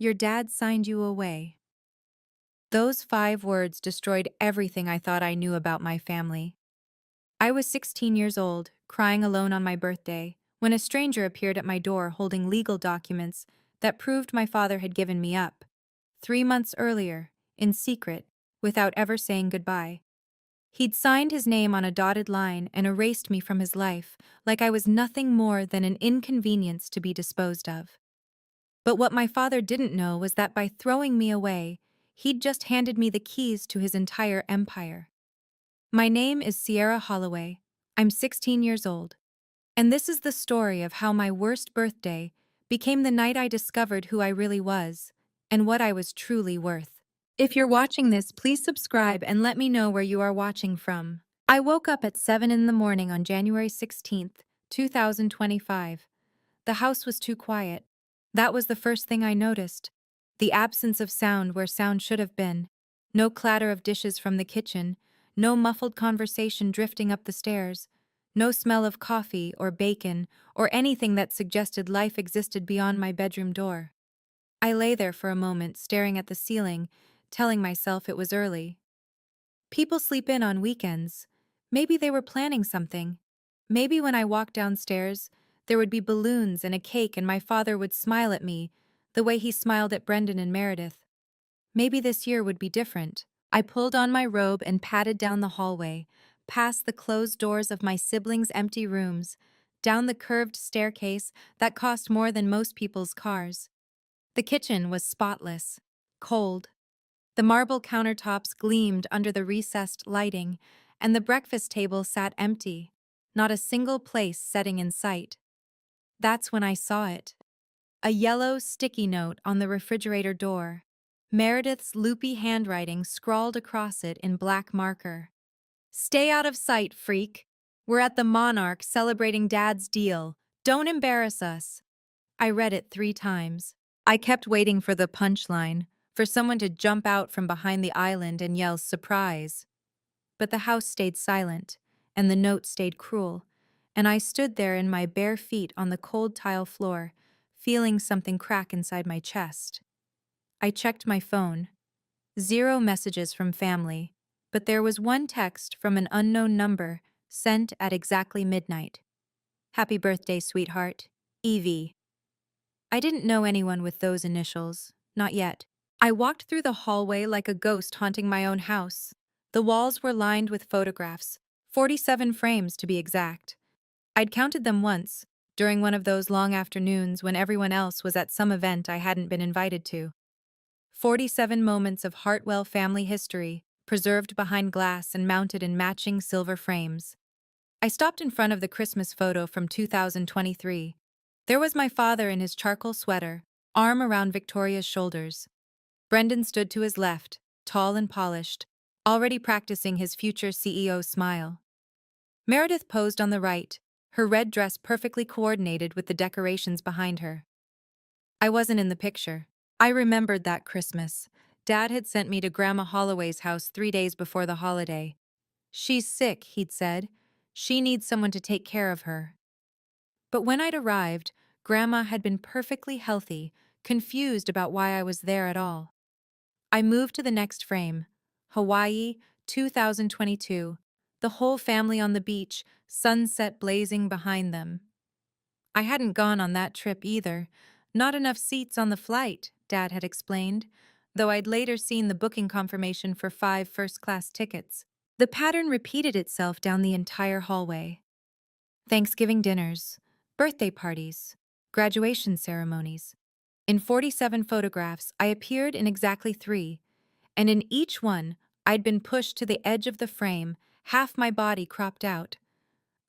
Your dad signed you away. Those 5 words destroyed everything I thought I knew about my family. I was 16 years old, crying alone on my birthday, when a stranger appeared at my door holding legal documents that proved my father had given me up 3 months earlier, in secret, without ever saying goodbye. He'd signed his name on a dotted line and erased me from his life, like I was nothing more than an inconvenience to be disposed of. But what my father didn't know was that by throwing me away, he'd just handed me the keys to his entire empire. My name is Sierra Holloway. I'm 16 years old. And this is the story of how my worst birthday became the night I discovered who I really was and what I was truly worth. If you're watching this, please subscribe and let me know where you are watching from. I woke up at 7 in the morning on January 16th, 2025. The house was too quiet. That was the first thing I noticed. The absence of sound where sound should have been. No clatter of dishes from the kitchen. No muffled conversation drifting up the stairs. No smell of coffee or bacon or anything that suggested life existed beyond my bedroom door. I lay there for a moment, staring at the ceiling, telling myself it was early. People sleep in on weekends. Maybe they were planning something. Maybe when I walked downstairs, there would be balloons and a cake and my father would smile at me the way he smiled at Brendan and Meredith. Maybe this year would be different. I pulled on my robe and padded down the hallway, past the closed doors of my siblings' empty rooms, down the curved staircase that cost more than most people's cars. The kitchen was spotless, cold. The marble countertops gleamed under the recessed lighting, and the breakfast table sat empty, not a single place setting in sight. That's when I saw it. A yellow sticky note on the refrigerator door. Meredith's loopy handwriting scrawled across it in black marker. "Stay out of sight, freak. We're at the Monarch celebrating Dad's deal. Don't embarrass us." I read it 3 times. I kept waiting for the punchline, for someone to jump out from behind the island and yell surprise. But the house stayed silent, and the note stayed cruel, and I stood there in my bare feet on the cold tile floor, feeling something crack inside my chest. I checked my phone. 0 messages from family, but there was one text from an unknown number sent at exactly midnight. "Happy birthday, sweetheart. Evie." I didn't know anyone with those initials, not yet. I walked through the hallway like a ghost haunting my own house. The walls were lined with photographs, 47 frames to be exact. I'd counted them once, during one of those long afternoons when everyone else was at some event I hadn't been invited to. 47 moments of Hartwell family history, preserved behind glass and mounted in matching silver frames. I stopped in front of the Christmas photo from 2023. There was my father in his charcoal sweater, arm around Victoria's shoulders. Brendan stood to his left, tall and polished, already practicing his future CEO smile. Meredith posed on the right, her red dress perfectly coordinated with the decorations behind her. I wasn't in the picture. I remembered that Christmas. Dad had sent me to Grandma Holloway's house 3 days before the holiday. "She's sick," he'd said. "She needs someone to take care of her." But when I'd arrived, Grandma had been perfectly healthy, confused about why I was there at all. I moved to the next frame. Hawaii, 2022. The whole family on the beach, sunset blazing behind them. I hadn't gone on that trip either. Not enough seats on the flight, Dad had explained, though I'd later seen the booking confirmation for 5 first-class tickets. The pattern repeated itself down the entire hallway. Thanksgiving dinners, birthday parties, graduation ceremonies. In 47 photographs, I appeared in exactly 3, and in each one, I'd been pushed to the edge of the frame, half my body cropped out.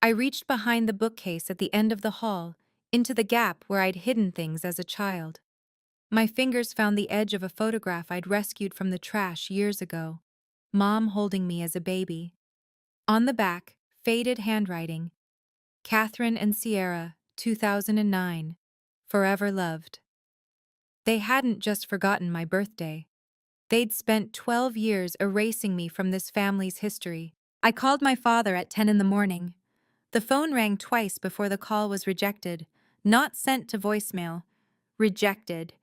I reached behind the bookcase at the end of the hall, into the gap where I'd hidden things as a child. My fingers found the edge of a photograph I'd rescued from the trash years ago. Mom holding me as a baby. On the back, faded handwriting. Catherine and Sierra, 2009. Forever loved. They hadn't just forgotten my birthday. They'd spent 12 years erasing me from this family's history. I called my father at 10 in the morning. The phone rang twice before the call was rejected. Not sent to voicemail. Rejected.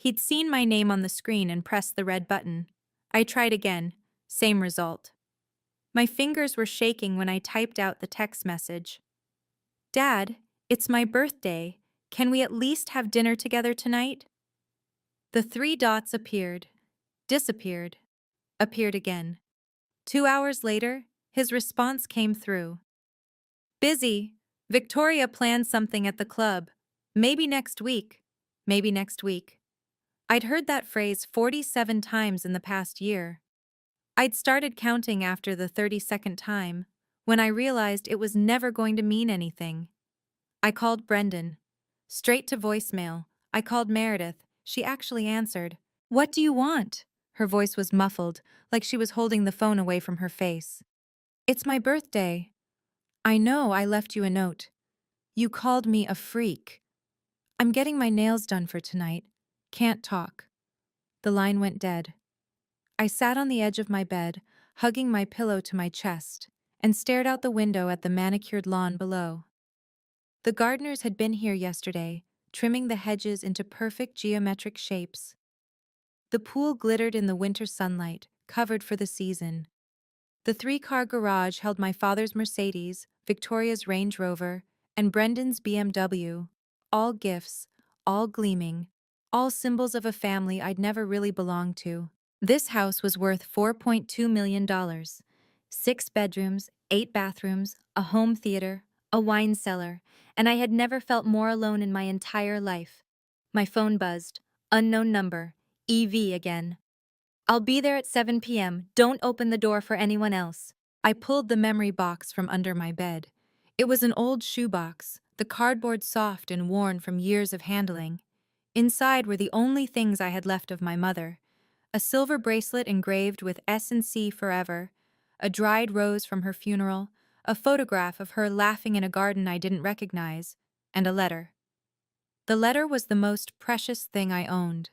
He'd seen my name on the screen and pressed the red button. I tried again. Same result. My fingers were shaking when I typed out the text message. Dad, it's my birthday. Can we at least have dinner together tonight? The three dots appeared, disappeared, appeared again. 2 hours later, his response came through. Busy. Victoria planned something at the club. Maybe next week. Maybe next week. I'd heard that phrase 47 times in the past year. I'd started counting after the 32nd time, when I realized it was never going to mean anything. I called Brendan. Straight to voicemail. I called Meredith. She actually answered. What do you want? Her voice was muffled, like she was holding the phone away from her face. It's my birthday. I know I left you a note. You called me a freak. I'm getting my nails done for tonight. Can't talk. The line went dead. I sat on the edge of my bed, hugging my pillow to my chest, and stared out the window at the manicured lawn below. The gardeners had been here yesterday, trimming the hedges into perfect geometric shapes. The pool glittered in the winter sunlight, covered for the season. The three-car garage held my father's Mercedes, Victoria's Range Rover, and Brendan's BMW, all gifts, all gleaming, all symbols of a family I'd never really belonged to. This house was worth $4.2 million. 6 bedrooms, 8 bathrooms, a home theater, a wine cellar, and I had never felt more alone in my entire life. My phone buzzed. Unknown number. EV again. I'll be there at 7 p.m. Don't open the door for anyone else. I pulled the memory box from under my bed. It was an old shoebox, the cardboard soft and worn from years of handling. Inside were the only things I had left of my mother. A silver bracelet engraved with S&C forever, a dried rose from her funeral, a photograph of her laughing in a garden I didn't recognize, and a letter. The letter was the most precious thing I owned.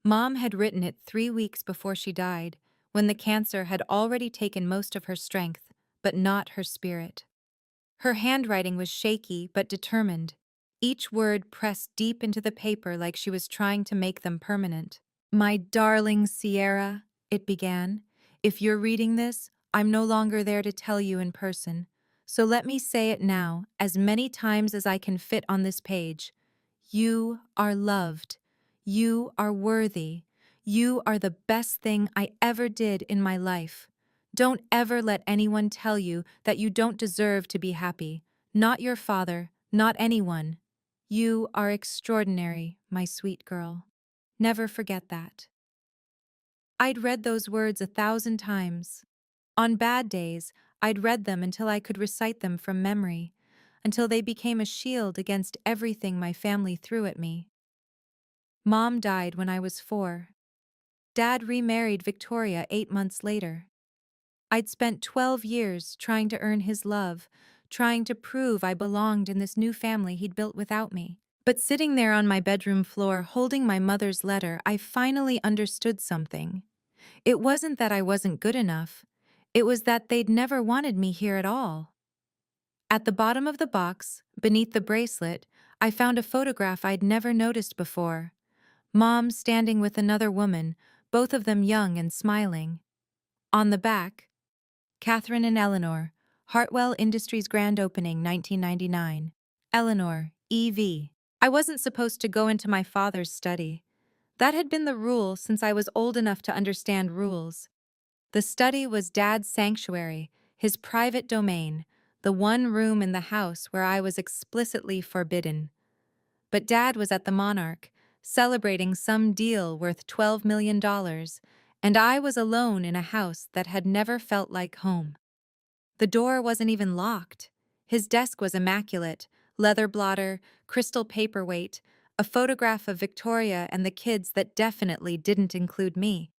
Mom had written it 3 weeks before she died, when the cancer had already taken most of her strength, but not her spirit. Her handwriting was shaky but determined, each word pressed deep into the paper like she was trying to make them permanent. My darling Sierra, it began, if you're reading this, I'm no longer there to tell you in person. So let me say it now, as many times as I can fit on this page. You are loved. You are worthy. You are the best thing I ever did in my life. Don't ever let anyone tell you that you don't deserve to be happy. Not your father, not anyone. You are extraordinary, my sweet girl. Never forget that. I'd read those words 1,000 times. On bad days, I'd read them until I could recite them from memory, until they became a shield against everything my family threw at me. Mom died when I was 4. Dad remarried Victoria 8 months later. I'd spent 12 years trying to earn his love, trying to prove I belonged in this new family he'd built without me. But sitting there on my bedroom floor holding my mother's letter, I finally understood something. It wasn't that I wasn't good enough. It was that they'd never wanted me here at all. At the bottom of the box, beneath the bracelet, I found a photograph I'd never noticed before. Mom standing with another woman, both of them young and smiling. On the back, Catherine and Eleanor, Hartwell Industries grand opening 1999. Eleanor, EV. I wasn't supposed to go into my father's study. That had been the rule since I was old enough to understand rules. The study was Dad's sanctuary, his private domain, the one room in the house where I was explicitly forbidden. But Dad was at the Monarch, celebrating some deal worth $12 million, and I was alone in a house that had never felt like home. The door wasn't even locked. His desk was immaculate, leather blotter, crystal paperweight, a photograph of Victoria and the kids that definitely didn't include me.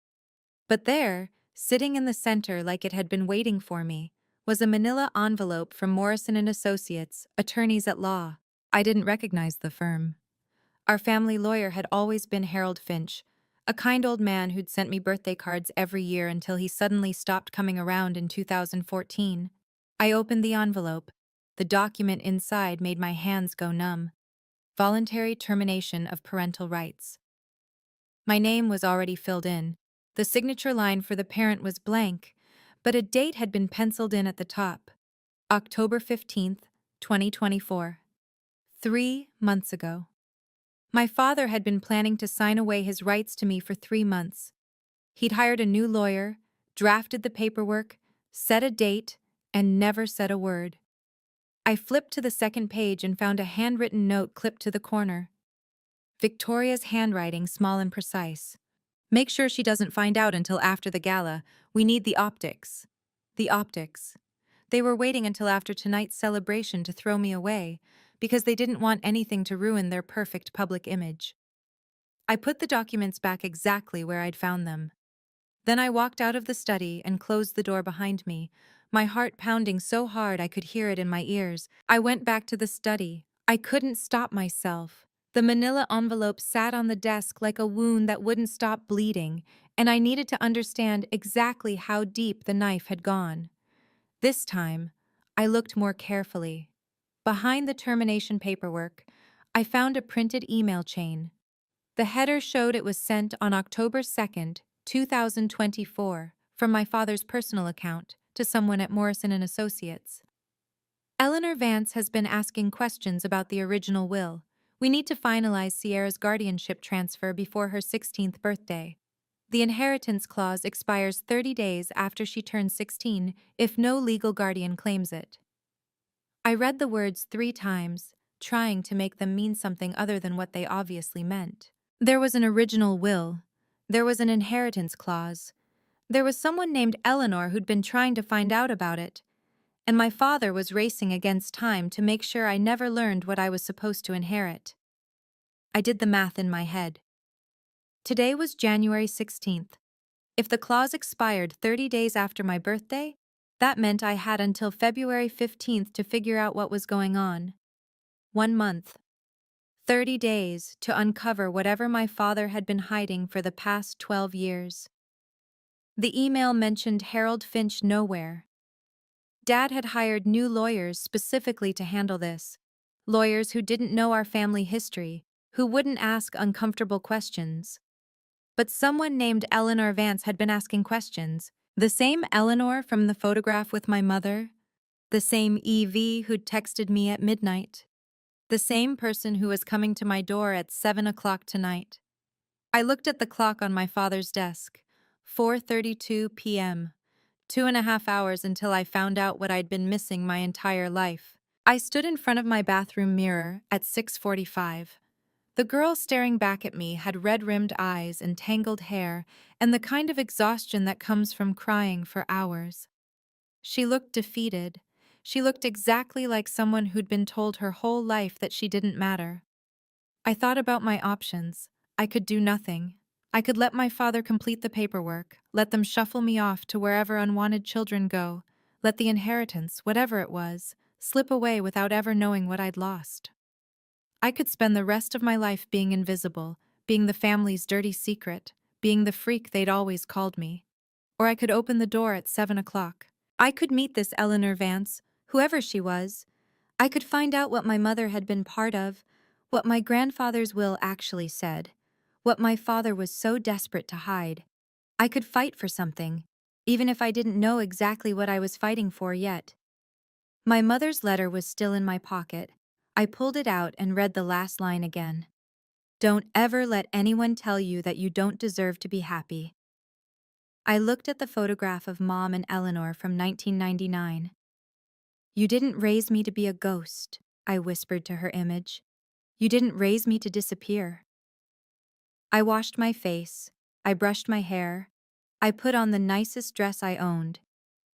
But there, sitting in the center like it had been waiting for me, was a manila envelope from Morrison & Associates, attorneys at law. I didn't recognize the firm. Our family lawyer had always been Harold Finch, a kind old man who'd sent me birthday cards every year until he suddenly stopped coming around in 2014. I opened the envelope. The document inside made my hands go numb. Voluntary termination of parental rights. My name was already filled in. The signature line for the parent was blank, but a date had been penciled in at the top. October 15th, 2024. 3 months ago. My father had been planning to sign away his rights to me for 3 months. He'd hired a new lawyer, drafted the paperwork, set a date, and never said a word. I flipped to the second page and found a handwritten note clipped to the corner. Victoria's handwriting, small and precise. Make sure she doesn't find out until after the gala. We need the optics. The optics. They were waiting until after tonight's celebration to throw me away, because they didn't want anything to ruin their perfect public image. I put the documents back exactly where I'd found them. Then I walked out of the study and closed the door behind me, my heart pounding so hard I could hear it in my ears. I went back to the study. I couldn't stop myself. The manila envelope sat on the desk like a wound that wouldn't stop bleeding, and I needed to understand exactly how deep the knife had gone. This time, I looked more carefully. Behind the termination paperwork, I found a printed email chain. The header showed it was sent on October 2nd, 2024, from my father's personal account to someone at Morrison & Associates. Eleanor Vance has been asking questions about the original will. We need to finalize Sierra's guardianship transfer before her 16th birthday. The inheritance clause expires 30 days after she turns 16 if no legal guardian claims it. I read the words 3 times, trying to make them mean something other than what they obviously meant. There was an original will. There was an inheritance clause. There was someone named Eleanor who'd been trying to find out about it. And my father was racing against time to make sure I never learned what I was supposed to inherit. I did the math in my head. Today was January 16th. If the clause expired 30 days after my birthday, that meant I had until February 15th to figure out what was going on. 1 month. 30 days to uncover whatever my father had been hiding for the past 12 years. The email mentioned Harold Finch nowhere. Dad had hired new lawyers specifically to handle this. Lawyers who didn't know our family history, who wouldn't ask uncomfortable questions. But someone named Eleanor Vance had been asking questions. The same Eleanor from the photograph with my mother. The same Evie who'd texted me at midnight. The same person who was coming to my door at 7 o'clock tonight. I looked at the clock on my father's desk. 4:32 p.m. 2.5 hours until I found out what I'd been missing my entire life. I stood in front of my bathroom mirror at 6:45. The girl staring back at me had red-rimmed eyes and tangled hair and the kind of exhaustion that comes from crying for hours. She looked defeated. She looked exactly like someone who'd been told her whole life that she didn't matter. I thought about my options. I could do nothing. I could let my father complete the paperwork, let them shuffle me off to wherever unwanted children go, let the inheritance, whatever it was, slip away without ever knowing what I'd lost. I could spend the rest of my life being invisible, being the family's dirty secret, being the freak they'd always called me. Or I could open the door at 7 o'clock. I could meet this Eleanor Vance, whoever she was. I could find out what my mother had been part of, what my grandfather's will actually said, what my father was so desperate to hide. I could fight for something, even if I didn't know exactly what I was fighting for yet. My mother's letter was still in my pocket. I pulled it out and read the last line again. Don't ever let anyone tell you that you don't deserve to be happy. I looked at the photograph of Mom and Eleanor from 1999. You didn't raise me to be a ghost, I whispered to her image. You didn't raise me to disappear. I washed my face. I brushed my hair. I put on the nicest dress I owned.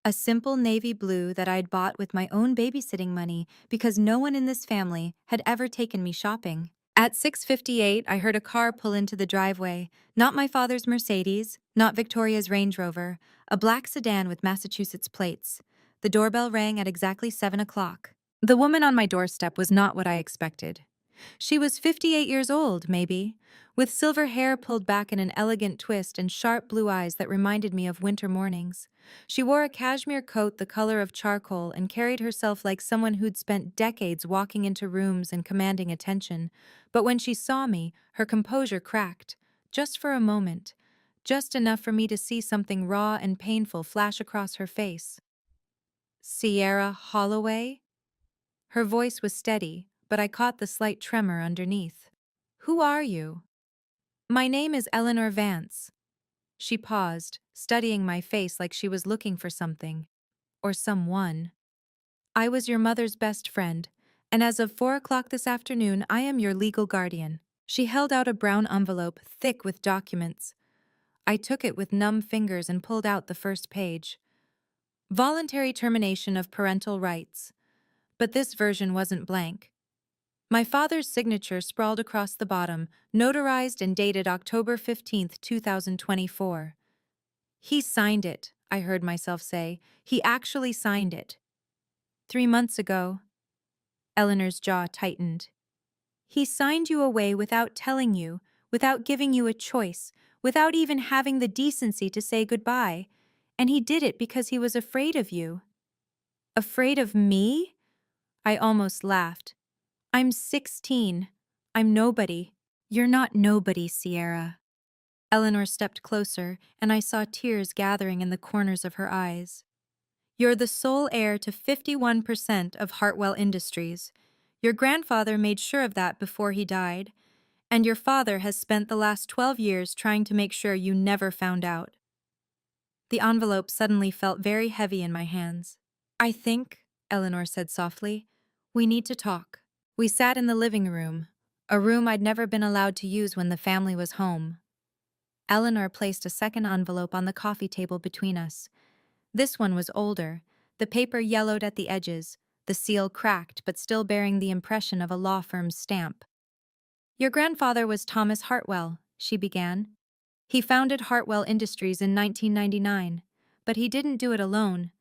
A simple navy blue that I'd bought with my own babysitting money because no one in this family had ever taken me shopping. At 6:58, I heard a car pull into the driveway. Not my father's Mercedes, not Victoria's Range Rover, a black sedan with Massachusetts plates. The doorbell rang at exactly 7 o'clock. The woman on my doorstep was not what I expected. She was 58 years old, maybe, with silver hair pulled back in an elegant twist and sharp blue eyes that reminded me of winter mornings. She wore a cashmere coat the color of charcoal and carried herself like someone who'd spent decades walking into rooms and commanding attention. But when she saw me, her composure cracked. just for a moment, just enough for me to see something raw and painful flash across her face. Sierra Holloway? Her voice was steady, but I caught the slight tremor underneath. Who are you? My name is Eleanor Vance. She paused, studying my face like she was looking for something. Or someone. I was your mother's best friend, and as of 4 o'clock this afternoon, I am your legal guardian. She held out a brown envelope thick with documents. I took it with numb fingers and pulled out the first page. Voluntary termination of parental rights. But this version wasn't blank. My father's signature sprawled across the bottom, notarized and dated October 15th, 2024. He signed it, I heard myself say. He actually signed it. 3 months ago. Eleanor's jaw tightened. He signed you away without telling you, without giving you a choice, without even having the decency to say goodbye. And he did it because he was afraid of you. Afraid of me? I almost laughed. I'm 16. I'm nobody. You're not nobody, Sierra. Eleanor stepped closer, and I saw tears gathering in the corners of her eyes. You're the sole heir to 51% of Hartwell Industries. Your grandfather made sure of that before he died, and your father has spent the last 12 years trying to make sure you never found out. The envelope suddenly felt very heavy in my hands. I think, Eleanor said softly, we need to talk. We sat in the living room, a room I'd never been allowed to use when the family was home. Eleanor placed a second envelope on the coffee table between us. This one was older, the paper yellowed at the edges, the seal cracked but still bearing the impression of a law firm's stamp. Your grandfather was Thomas Hartwell, she began. He founded Hartwell Industries in 1999, but he didn't do it alone.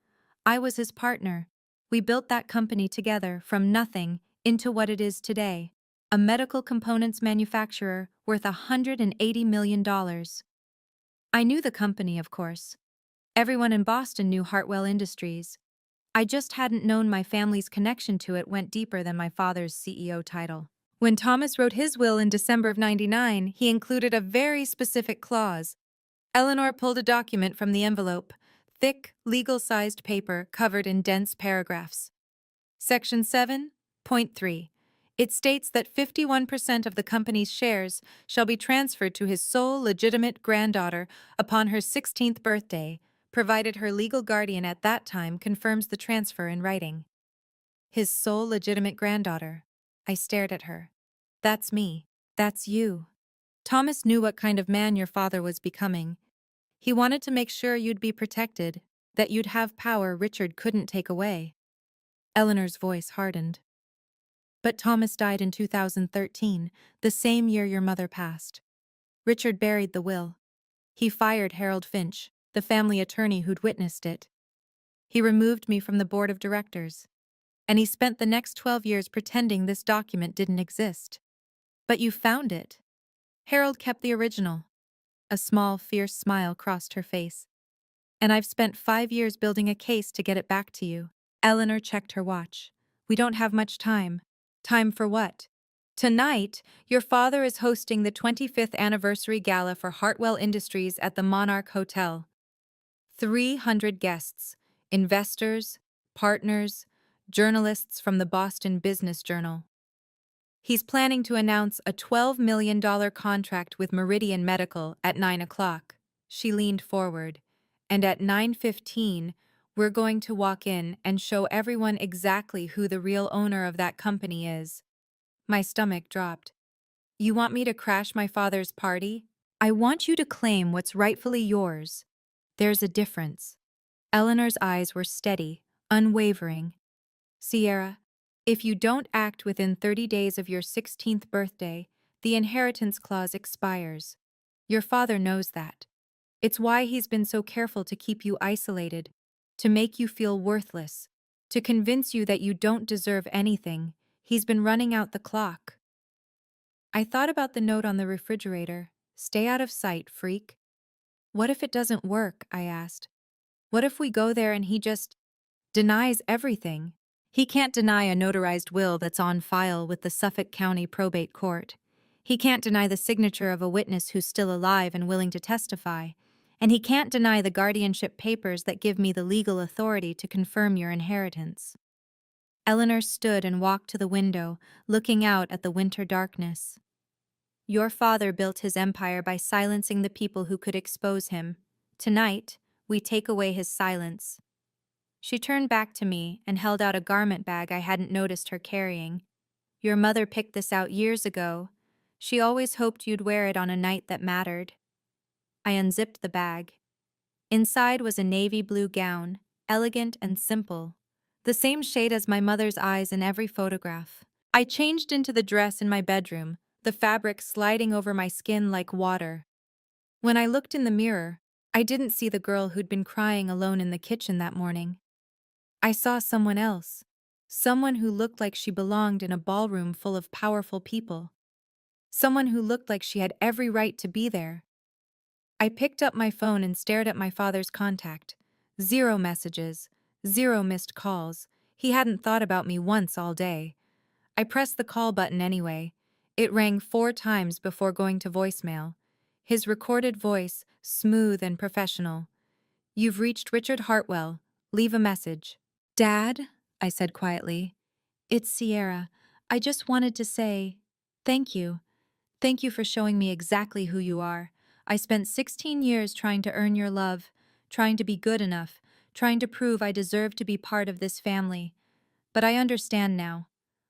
I was his partner. We built that company together from nothing into what it is today, a medical components manufacturer worth $180 million. I knew the company, of course. Everyone in Boston knew Hartwell Industries. I just hadn't known my family's connection to it went deeper than my father's CEO title. When Thomas wrote his will in December of '99, he included a very specific clause. Eleanor pulled a document from the envelope, thick, legal-sized paper covered in dense paragraphs. Section 7.3. It states that 51% of the company's shares shall be transferred to his sole legitimate granddaughter upon her 16th birthday, provided her legal guardian at that time confirms the transfer in writing. His sole legitimate granddaughter. I stared at her. That's me. That's you. Thomas knew what kind of man your father was becoming. He wanted to make sure you'd be protected, that you'd have power Richard couldn't take away. Eleanor's voice hardened. But Thomas died in 2013, the same year your mother passed. Richard buried the will. He fired Harold Finch, the family attorney who'd witnessed it. He removed me from the board of directors. And he spent the next 12 years pretending this document didn't exist. But you found it. Harold kept the original. A small, fierce smile crossed her face. And I've spent 5 years building a case to get it back to you. Eleanor checked her watch. We don't have much time. Time for what? Tonight, your father is hosting the 25th anniversary gala for Hartwell Industries at the Monarch Hotel. 300 guests, investors, partners, journalists from the Boston Business Journal. He's planning to announce a $12 million contract with Meridian Medical at 9 o'clock. She leaned forward. And at 9:15, we're going to walk in and show everyone exactly who the real owner of that company is. My stomach dropped. You want me to crash my father's party? I want you to claim what's rightfully yours. There's a difference. Eleanor's eyes were steady, unwavering. Sierra, if you don't act within 30 days of your 16th birthday, the inheritance clause expires. Your father knows that. It's why he's been so careful to keep you isolated, to make you feel worthless, to convince you that you don't deserve anything. He's been running out the clock. I thought about the note on the refrigerator. Stay out of sight, freak. What if it doesn't work? I asked. What if we go there and he just denies everything? He can't deny a notarized will that's on file with the Suffolk County Probate Court. He can't deny the signature of a witness who's still alive and willing to testify, and he can't deny the guardianship papers that give me the legal authority to confirm your inheritance." Eleanor stood and walked to the window, looking out at the winter darkness. "Your father built his empire by silencing the people who could expose him. Tonight, we take away his silence." She turned back to me and held out a garment bag I hadn't noticed her carrying. "Your mother picked this out years ago. She always hoped you'd wear it on a night that mattered." I unzipped the bag. Inside was a navy blue gown, elegant and simple, the same shade as my mother's eyes in every photograph. I changed into the dress in my bedroom, the fabric sliding over my skin like water. When I looked in the mirror, I didn't see the girl who'd been crying alone in the kitchen that morning. I saw someone else, someone who looked like she belonged in a ballroom full of powerful people, someone who looked like she had every right to be there. I picked up my phone and stared at my father's contact. 0 messages, 0 missed calls. He hadn't thought about me once all day. I pressed the call button anyway. It rang 4 times before going to voicemail. His recorded voice, smooth and professional. "You've reached Richard Hartwell. Leave a message." "Dad," I said quietly, "it's Sierra. I just wanted to say thank you. Thank you for showing me exactly who you are. I spent 16 years trying to earn your love, trying to be good enough, trying to prove I deserved to be part of this family. But I understand now.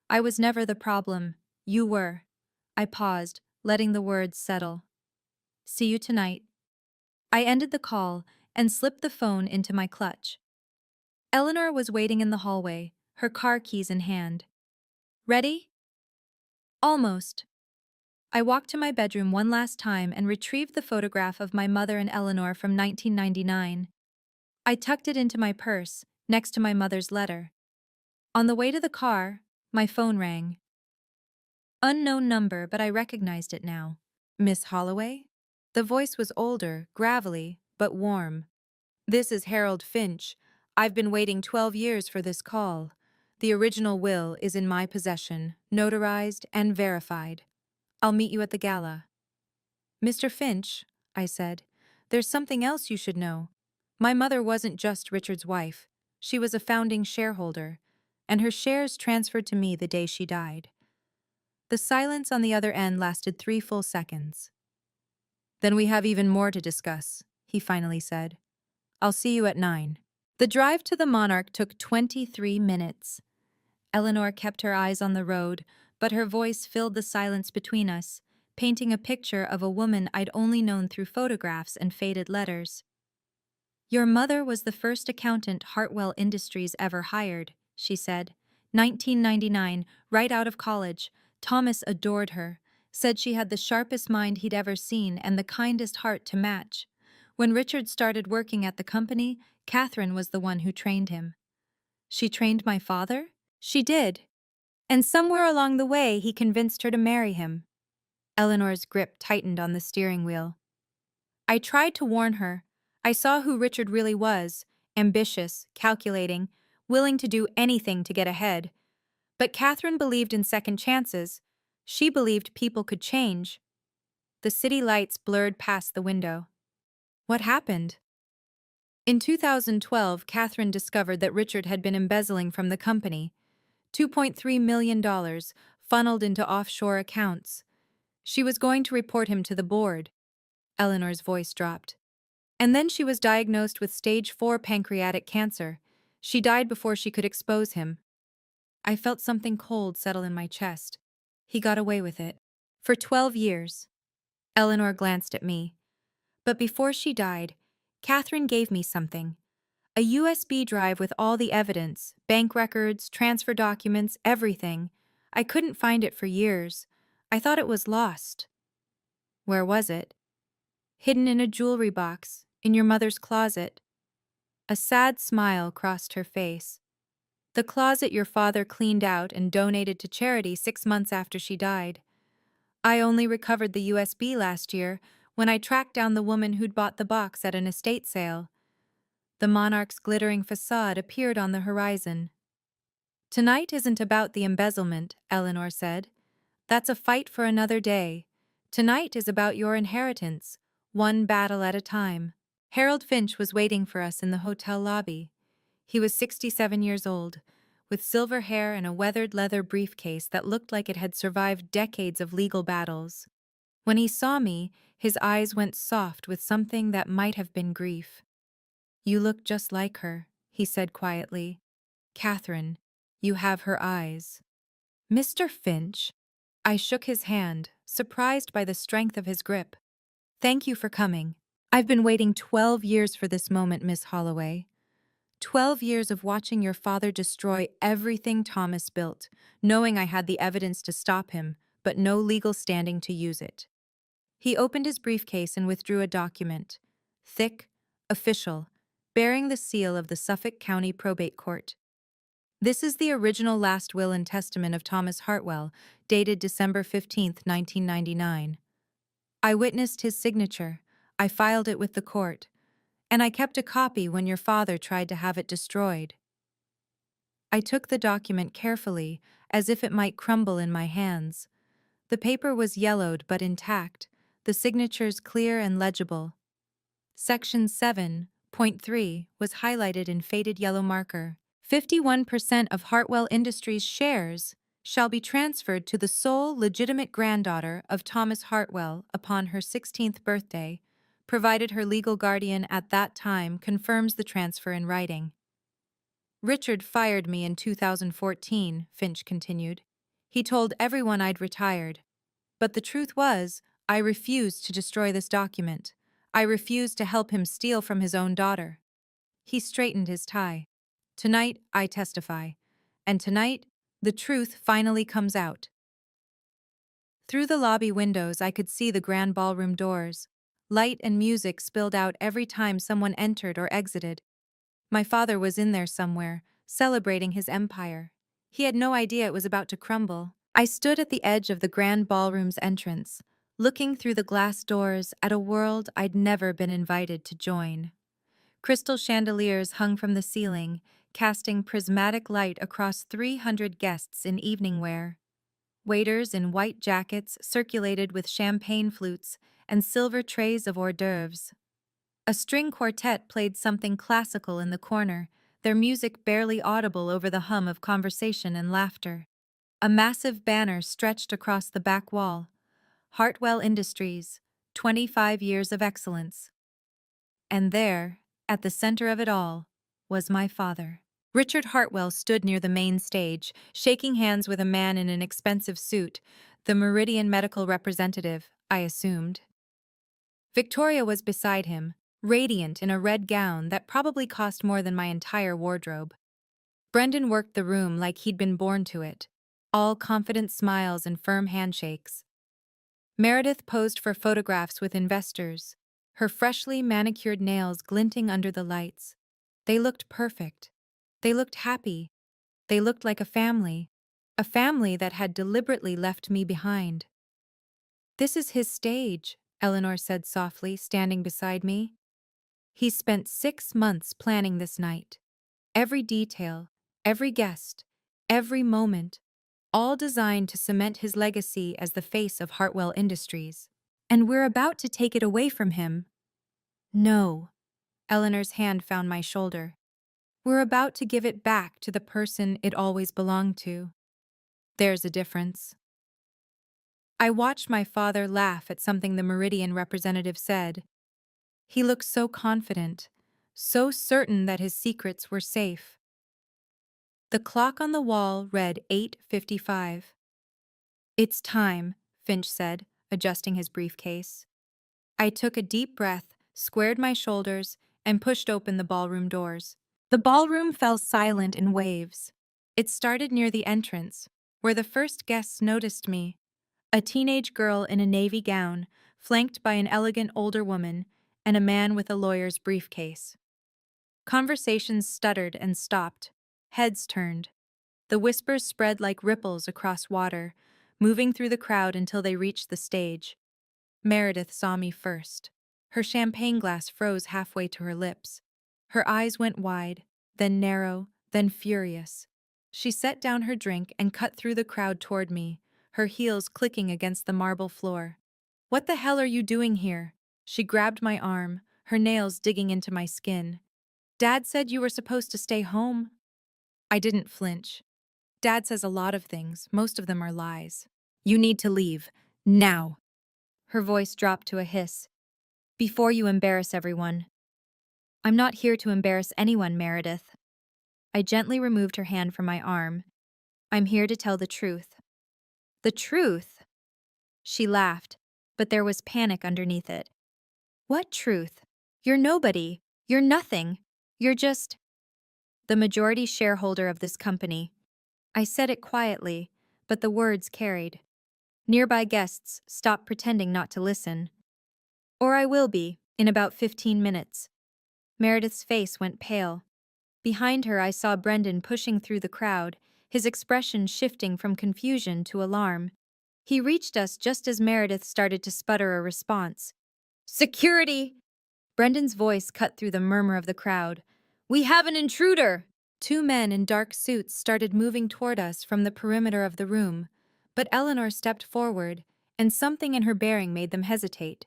I was never the problem. You were." I paused, letting the words settle. "See you tonight." I ended the call and slipped the phone into my clutch. Eleanor was waiting in the hallway, her car keys in hand. "Ready?" "Almost." I walked to my bedroom one last time and retrieved the photograph of my mother and Eleanor from 1999. I tucked it into my purse, next to my mother's letter. On the way to the car, my phone rang. Unknown number, but I recognized it now. "Miss Holloway?" The voice was older, gravelly, but warm. "This is Harold Finch. I've been waiting 12 years for this call. The original will is in my possession, notarized and verified. I'll meet you at the gala." "Mr. Finch," I said, "there's something else you should know. My mother wasn't just Richard's wife. She was a founding shareholder, and her shares transferred to me the day she died." The silence on the other end lasted 3 full seconds. "Then we have even more to discuss," he finally said. "I'll see you at 9. The drive to the Monarch took 23 minutes. Eleanor kept her eyes on the road, but her voice filled the silence between us, painting a picture of a woman I'd only known through photographs and faded letters. "Your mother was the first accountant Hartwell Industries ever hired," she said. 1999, right out of college. Thomas adored her, said she had the sharpest mind he'd ever seen and the kindest heart to match. When Richard started working at the company, Catherine was the one who trained him. "She trained my father?" "She did. And somewhere along the way, he convinced her to marry him." Eleanor's grip tightened on the steering wheel. "I tried to warn her. I saw who Richard really was, ambitious, calculating, willing to do anything to get ahead. But Catherine believed in second chances. She believed people could change." The city lights blurred past the window. "What happened?" "In 2012, Catherine discovered that Richard had been embezzling from the company. $2.3 million funneled into offshore accounts. She was going to report him to the board." Eleanor's voice dropped. "And then she was diagnosed with stage 4 pancreatic cancer. She died before she could expose him." I felt something cold settle in my chest. He got away with it. For 12 years. Eleanor glanced at me. "But before she died, Catherine gave me something. A USB drive with all the evidence, bank records, transfer documents, everything. I couldn't find it for years. I thought it was lost." "Where was it?" "Hidden in a jewelry box, in your mother's closet." A sad smile crossed her face. "The closet your father cleaned out and donated to charity 6 months after she died. I only recovered the USB last year when I tracked down the woman who'd bought the box at an estate sale." The Monarch's glittering facade appeared on the horizon. "Tonight isn't about the embezzlement," Eleanor said. "That's a fight for another day. Tonight is about your inheritance, one battle at a time. Harold Finch was waiting for us in the hotel lobby. He was 67 years old, with silver hair and a weathered leather briefcase that looked like it had survived decades of legal battles. When he saw me, his eyes went soft with something that might have been grief. "You look just like her," he said quietly. "Catherine, you have her eyes." "Mr. Finch?" I shook his hand, surprised by the strength of his grip. "Thank you for coming. I've been waiting 12 years for this moment, Miss Holloway. 12 years of watching your father destroy everything Thomas built, knowing I had the evidence to stop him, but no legal standing to use it." He opened his briefcase and withdrew a document. Thick, official, bearing the seal of the Suffolk County Probate Court. "This is the original last will and testament of Thomas Hartwell, dated December 15, 1999. I witnessed his signature. I filed it with the court. And I kept a copy when your father tried to have it destroyed." I took the document carefully, as if it might crumble in my hands. The paper was yellowed but intact, the signatures clear and legible. Section 7.3 was highlighted in faded yellow marker. 51% of Hartwell Industries shares shall be transferred to the sole legitimate granddaughter of Thomas Hartwell upon her 16th birthday, provided her legal guardian at that time confirms the transfer in writing. "Richard fired me in 2014, Finch continued. "He told everyone I'd retired. But the truth was, I refused to destroy this document. I refused to help him steal from his own daughter." He straightened his tie. "Tonight, I testify. And tonight, the truth finally comes out." Through the lobby windows, I could see the grand ballroom doors. Light and music spilled out every time someone entered or exited. My father was in there somewhere, celebrating his empire. He had no idea it was about to crumble. I stood at the edge of the grand ballroom's entrance, looking through the glass doors at a world I'd never been invited to join. Crystal chandeliers hung from the ceiling, casting prismatic light across 300 guests in evening wear. Waiters in white jackets circulated with champagne flutes and silver trays of hors d'oeuvres. A string quartet played something classical in the corner, their music barely audible over the hum of conversation and laughter. A massive banner stretched across the back wall. "Hartwell Industries, 25 years of excellence." And there, at the center of it all, was my father. Richard Hartwell stood near the main stage, shaking hands with a man in an expensive suit, the Meridian medical representative, I assumed. Victoria was beside him, radiant in a red gown that probably cost more than my entire wardrobe. Brendan worked the room like he'd been born to it, all confident smiles and firm handshakes. Meredith posed for photographs with investors, her freshly manicured nails glinting under the lights. They looked perfect. They looked happy. They looked like a family that had deliberately left me behind. "This is his stage," Eleanor said softly, standing beside me. "He's spent 6 months planning this night. Every detail, every guest, every moment, all designed to cement his legacy as the face of Hartwell Industries. And we're about to take it away from him." "No." Eleanor's hand found my shoulder. "We're about to give it back to the person it always belonged to. There's a difference." I watched my father laugh at something the Meridian representative said. He looked so confident, so certain that his secrets were safe. The clock on the wall read 8:55. "It's time," Finch said, adjusting his briefcase. I took a deep breath, squared my shoulders, and pushed open the ballroom doors. The ballroom fell silent in waves. It started near the entrance, where the first guests noticed me, a teenage girl in a navy gown, flanked by an elegant older woman, and a man with a lawyer's briefcase. Conversations stuttered and stopped. Heads turned. The whispers spread like ripples across water, moving through the crowd until they reached the stage. Meredith saw me first. Her champagne glass froze halfway to her lips. Her eyes went wide, then narrow, then furious. She set down her drink and cut through the crowd toward me, her heels clicking against the marble floor. What the hell are you doing here? She grabbed my arm, her nails digging into my skin. Dad said you were supposed to stay home. I didn't flinch. Dad says a lot of things, most of them are lies. You need to leave. Now. Her voice dropped to a hiss. Before you embarrass everyone. I'm not here to embarrass anyone, Meredith. I gently removed her hand from my arm. I'm here to tell the truth. The truth? She laughed, but there was panic underneath it. What truth? You're nobody. You're nothing. You're just the majority shareholder of this company. I said it quietly, but the words carried. Nearby guests stopped pretending not to listen. Or I will be, in about 15 minutes. Meredith's face went pale. Behind her, I saw Brendan pushing through the crowd, his expression shifting from confusion to alarm. He reached us just as Meredith started to sputter a response. Security! Brendan's voice cut through the murmur of the crowd. We have an intruder! Two men in dark suits started moving toward us from the perimeter of the room, but Eleanor stepped forward, and something in her bearing made them hesitate.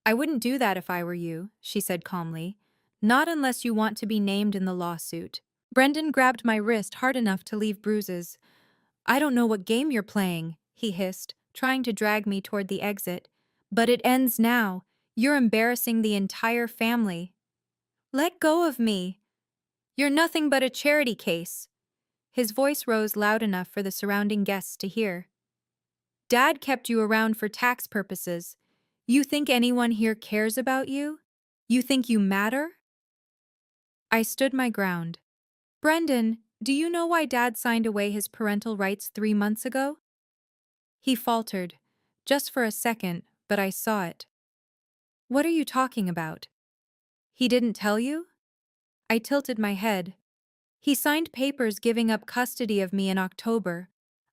I wouldn't do that if I were you, she said calmly. Not unless you want to be named in the lawsuit. Brendan grabbed my wrist hard enough to leave bruises. I don't know what game you're playing, he hissed, trying to drag me toward the exit. But it ends now. You're embarrassing the entire family. Let go of me. You're nothing but a charity case. His voice rose loud enough for the surrounding guests to hear. Dad kept you around for tax purposes. You think anyone here cares about you? You think you matter? I stood my ground. Brendan, do you know why Dad signed away his parental rights 3 months ago? He faltered, just for a second, but I saw it. What are you talking about? He didn't tell you? I tilted my head. He signed papers giving up custody of me in October.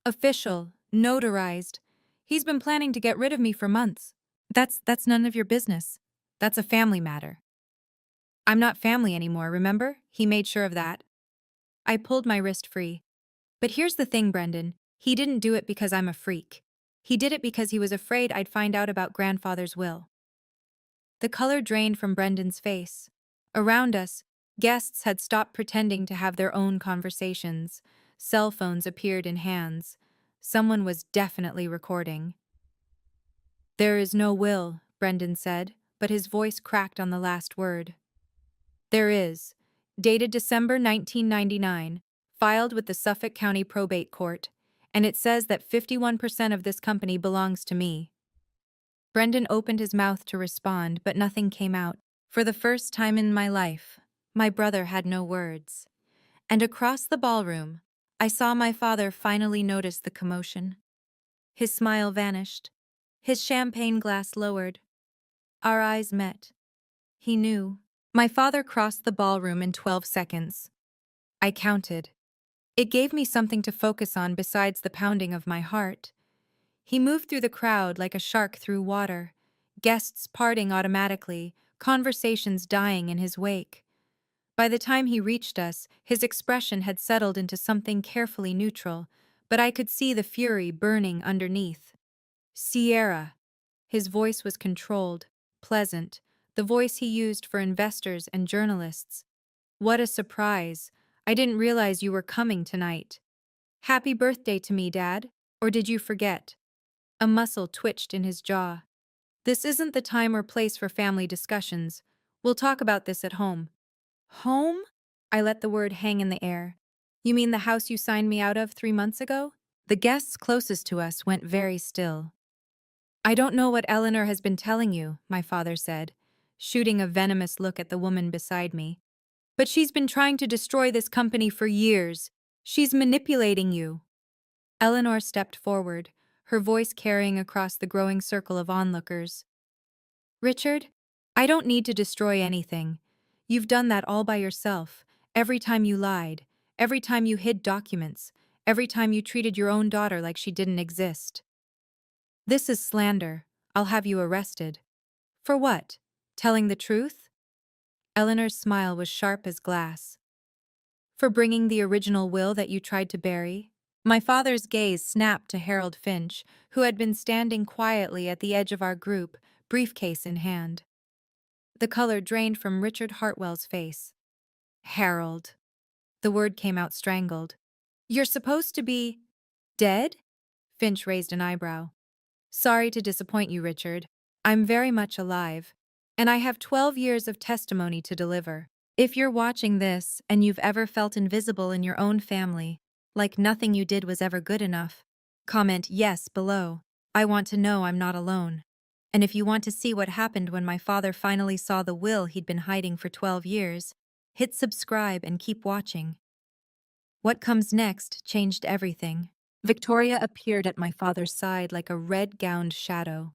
Official, notarized. He's been planning to get rid of me for months. That's none of your business. That's a family matter. I'm not family anymore, remember? He made sure of that. I pulled my wrist free. But here's the thing, Brendan. He didn't do it because I'm a freak. He did it because he was afraid I'd find out about grandfather's will. The color drained from Brendan's face. Around us, guests had stopped pretending to have their own conversations. Cell phones appeared in hands. Someone was definitely recording. There is no will, Brendan said, but his voice cracked on the last word. There is. Dated December 1999, filed with the Suffolk County Probate Court, and it says that 51% of this company belongs to me. Brendan opened his mouth to respond, but nothing came out. For the first time in my life, my brother had no words. And across the ballroom, I saw my father finally notice the commotion. His smile vanished. His champagne glass lowered. Our eyes met. He knew. My father crossed the ballroom in 12 seconds. I counted. It gave me something to focus on besides the pounding of my heart. He moved through the crowd like a shark through water, guests parting automatically, conversations dying in his wake. By the time he reached us, his expression had settled into something carefully neutral, but I could see the fury burning underneath. Sierra. His voice was controlled, pleasant, the voice he used for investors and journalists. What a surprise. I didn't realize you were coming tonight. Happy birthday to me, Dad. Or did you forget? A muscle twitched in his jaw. This isn't the time or place for family discussions. We'll talk about this at home. Home? I let the word hang in the air. You mean the house you signed me out of 3 months ago? The guests closest to us went very still. I don't know what Eleanor has been telling you, my father said, shooting a venomous look at the woman beside me. But she's been trying to destroy this company for years. She's manipulating you. Eleanor stepped forward, her voice carrying across the growing circle of onlookers. Richard, I don't need to destroy anything. You've done that all by yourself, every time you lied, every time you hid documents, every time you treated your own daughter like she didn't exist. This is slander. I'll have you arrested. For what? Telling the truth? Eleanor's smile was sharp as glass. For bringing the original will that you tried to bury? My father's gaze snapped to Harold Finch, who had been standing quietly at the edge of our group, briefcase in hand. The color drained from Richard Hartwell's face. Harold. The word came out strangled. You're supposed to be dead? Finch raised an eyebrow. Sorry to disappoint you, Richard. I'm very much alive, and I have 12 years of testimony to deliver. If you're watching this and you've ever felt invisible in your own family, like nothing you did was ever good enough, comment yes below. I want to know I'm not alone. And if you want to see what happened when my father finally saw the will he'd been hiding for 12 years, hit subscribe and keep watching. What comes next changed everything. Victoria appeared at my father's side like a red-gowned shadow.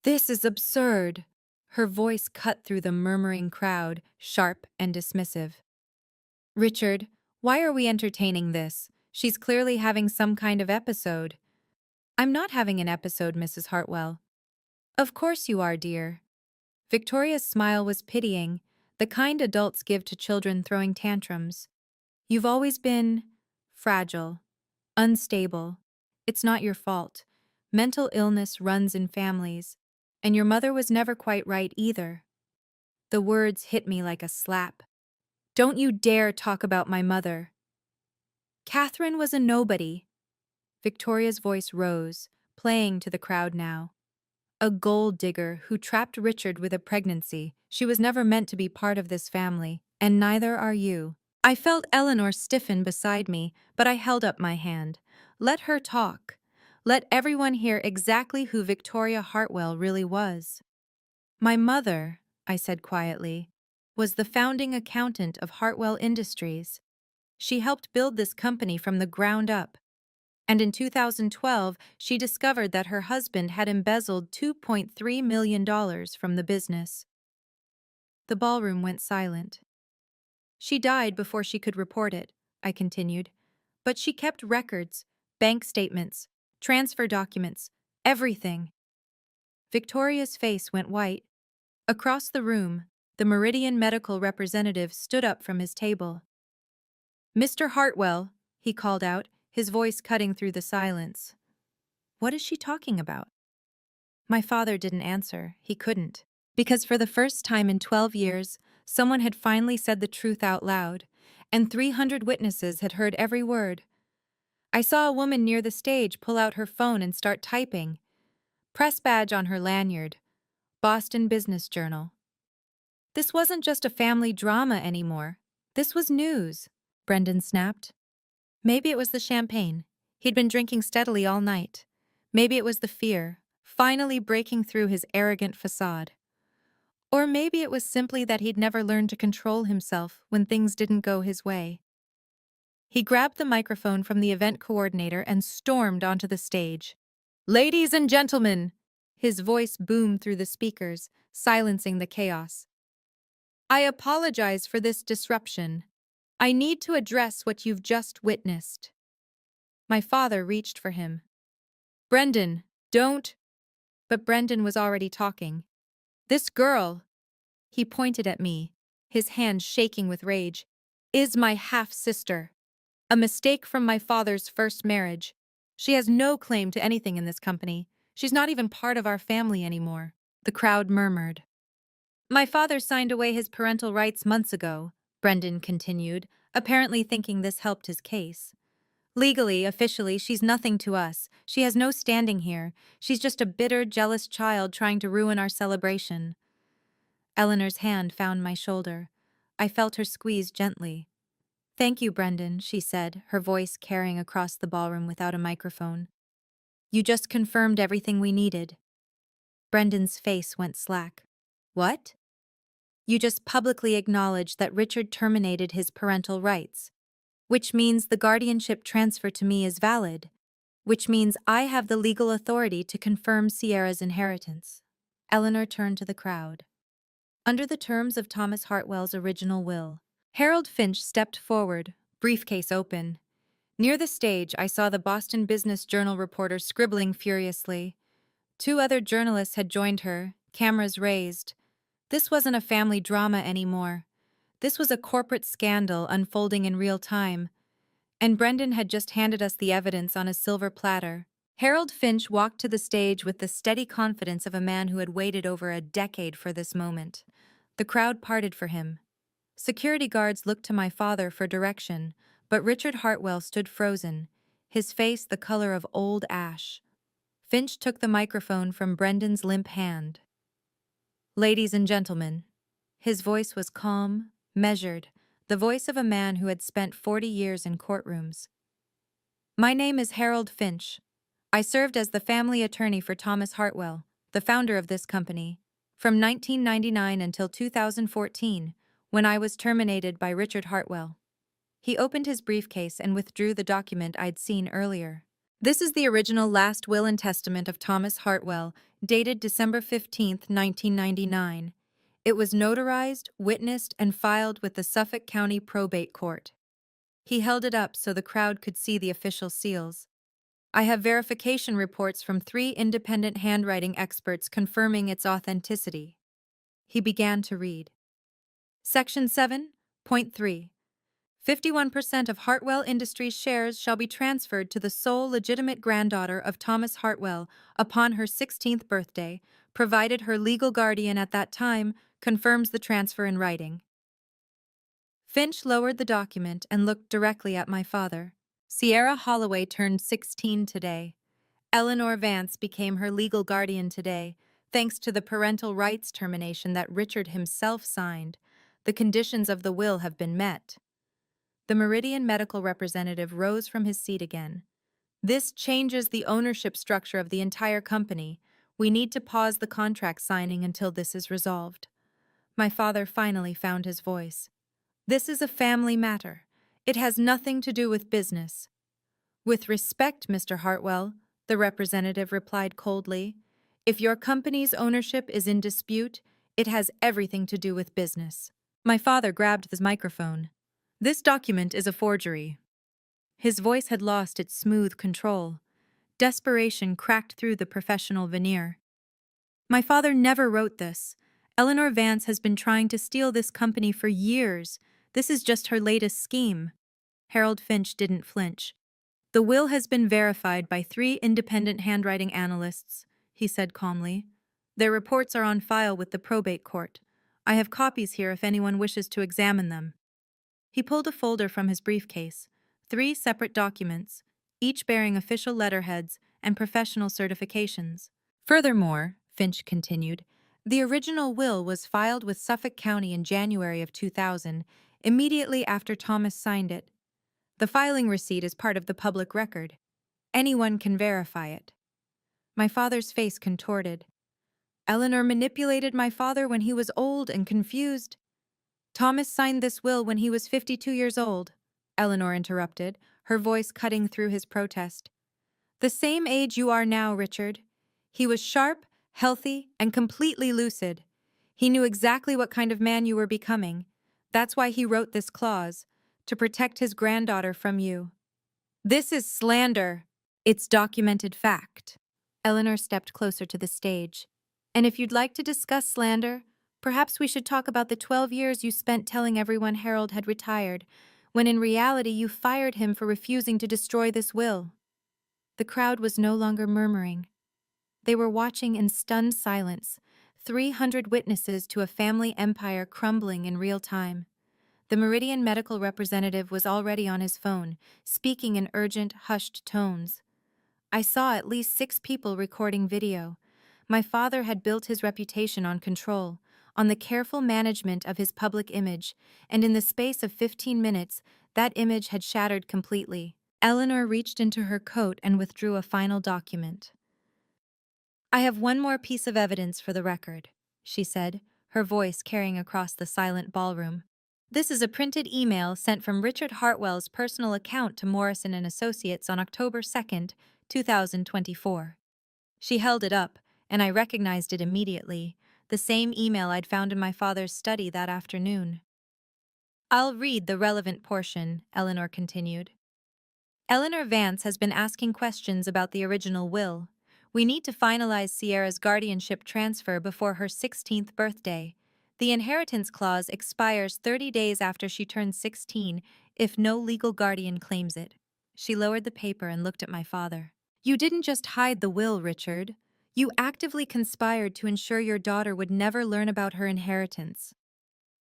This is absurd. Her voice cut through the murmuring crowd, sharp and dismissive. Richard, why are we entertaining this? She's clearly having some kind of episode. I'm not having an episode, Mrs. Hartwell. Of course you are, dear. Victoria's smile was pitying, the kind adults give to children throwing tantrums. You've always been fragile, unstable. It's not your fault. Mental illness runs in families, and your mother was never quite right either. The words hit me like a slap. Don't you dare talk about my mother. Catherine was a nobody. Victoria's voice rose, playing to the crowd now. A gold digger who trapped Richard with a pregnancy. She was never meant to be part of this family, and neither are you. I felt Eleanor stiffen beside me, but I held up my hand. Let her talk. Let everyone hear exactly who Victoria Hartwell really was. My mother, I said quietly, was the founding accountant of Hartwell Industries. She helped build this company from the ground up. And in 2012, she discovered that her husband had embezzled $2.3 million from the business. The ballroom went silent. She died before she could report it, I continued. But she kept records, bank statements, transfer documents, everything. Victoria's face went white. Across the room, the Meridian medical representative stood up from his table. Mr. Hartwell, he called out, his voice cutting through the silence. What is she talking about? My father didn't answer. He couldn't. Because for the first time in 12 years, someone had finally said the truth out loud, and 300 witnesses had heard every word. I saw a woman near the stage pull out her phone and start typing. Press badge on her lanyard. Boston Business Journal. This wasn't just a family drama anymore. This was news, Brendan snapped. Maybe it was the champagne. He'd been drinking steadily all night. Maybe it was the fear, finally breaking through his arrogant facade. Or maybe it was simply that he'd never learned to control himself when things didn't go his way. He grabbed the microphone from the event coordinator and stormed onto the stage. Ladies and gentlemen! His voice boomed through the speakers, silencing the chaos. I apologize for this disruption. I need to address what you've just witnessed. My father reached for him. Brendan, don't. But Brendan was already talking. This girl, he pointed at me, his hands shaking with rage, is my half-sister. A mistake from my father's first marriage. She has no claim to anything in this company. She's not even part of our family anymore. The crowd murmured. My father signed away his parental rights months ago, Brendan continued, apparently thinking this helped his case. Legally, officially, she's nothing to us. She has no standing here. She's just a bitter, jealous child trying to ruin our celebration. Eleanor's hand found my shoulder. I felt her squeeze gently. Thank you, Brendan, she said, her voice carrying across the ballroom without a microphone. You just confirmed everything we needed. Brendan's face went slack. What? You just publicly acknowledged that Richard terminated his parental rights, which means the guardianship transfer to me is valid, which means I have the legal authority to confirm Sierra's inheritance. Eleanor turned to the crowd. Under the terms of Thomas Hartwell's original will, Harold Finch stepped forward, briefcase open. Near the stage, I saw the Boston Business Journal reporter scribbling furiously. 2 other journalists had joined her, cameras raised. This wasn't a family drama anymore. This was a corporate scandal unfolding in real time. And Brendan had just handed us the evidence on a silver platter. Harold Finch walked to the stage with the steady confidence of a man who had waited over a decade for this moment. The crowd parted for him. Security guards looked to my father for direction, but Richard Hartwell stood frozen, his face the color of old ash. Finch took the microphone from Brendan's limp hand. "Ladies and gentlemen," his voice was calm, measured, the voice of a man who had spent 40 years in courtrooms. "My name is Harold Finch. I served as the family attorney for Thomas Hartwell, the founder of this company, from 1999 until 2014, when I was terminated by Richard Hartwell." He opened his briefcase and withdrew the document I'd seen earlier. "This is the original last will and testament of Thomas Hartwell, dated December 15, 1999. It was notarized, witnessed, and filed with the Suffolk County Probate Court." He held it up so the crowd could see the official seals. "I have verification reports from 3 independent handwriting experts confirming its authenticity." He began to read. Section 7.3. 51% of Hartwell Industries shares shall be transferred to the sole legitimate granddaughter of Thomas Hartwell upon her 16th birthday, provided her legal guardian at that time confirms the transfer in writing. Finch lowered the document and looked directly at my father. "Sierra Holloway turned 16 today. Eleanor Vance became her legal guardian today, thanks to the parental rights termination that Richard himself signed. The conditions of the will have been met." The Meridian medical representative rose from his seat again. "This changes the ownership structure of the entire company. We need to pause the contract signing until this is resolved." My father finally found his voice. "This is a family matter. It has nothing to do with business." "With respect, Mr. Hartwell," the representative replied coldly, "if your company's ownership is in dispute, it has everything to do with business." My father grabbed the microphone. "This document is a forgery." His voice had lost its smooth control. Desperation cracked through the professional veneer. "My father never wrote this. Eleanor Vance has been trying to steal this company for years. This is just her latest scheme." Harold Finch didn't flinch. "The will has been verified by 3 independent handwriting analysts," he said calmly. "Their reports are on file with the probate court. I have copies here if anyone wishes to examine them." He pulled a folder from his briefcase, 3 separate documents, each bearing official letterheads and professional certifications. "Furthermore," Finch continued, "the original will was filed with Suffolk County in January of 2000, immediately after Thomas signed it. The filing receipt is part of the public record. Anyone can verify it." My father's face contorted. "Eleanor manipulated my father when he was old and confused." "Thomas signed this will when he was 52 years old," Eleanor interrupted, her voice cutting through his protest. "The same age you are now, Richard. He was sharp, healthy, and completely lucid. He knew exactly what kind of man you were becoming. That's why he wrote this clause, to protect his granddaughter from you." "This is slander." "It's documented fact." Eleanor stepped closer to the stage. "And if you'd like to discuss slander, perhaps we should talk about the 12 years you spent telling everyone Harold had retired, when in reality you fired him for refusing to destroy this will." The crowd was no longer murmuring. They were watching in stunned silence, 300 witnesses to a family empire crumbling in real time. The Meridian medical representative was already on his phone, speaking in urgent, hushed tones. I saw at least 6 people recording video. My father had built his reputation on control, on the careful management of his public image, and in the space of 15 minutes, that image had shattered completely. Eleanor reached into her coat and withdrew a final document. "I have one more piece of evidence for the record," she said, her voice carrying across the silent ballroom. "This is a printed email sent from Richard Hartwell's personal account to Morrison and Associates on October 2nd, 2024. She held it up, and I recognized it immediately, the same email I'd found in my father's study that afternoon. "I'll read the relevant portion," Eleanor continued. "Eleanor Vance has been asking questions about the original will. We need to finalize Sierra's guardianship transfer before her 16th birthday. The inheritance clause expires 30 days after she turns 16 if no legal guardian claims it. She lowered the paper and looked at my father. You didn't just hide the will, Richard. You actively conspired to ensure your daughter would never learn about her inheritance.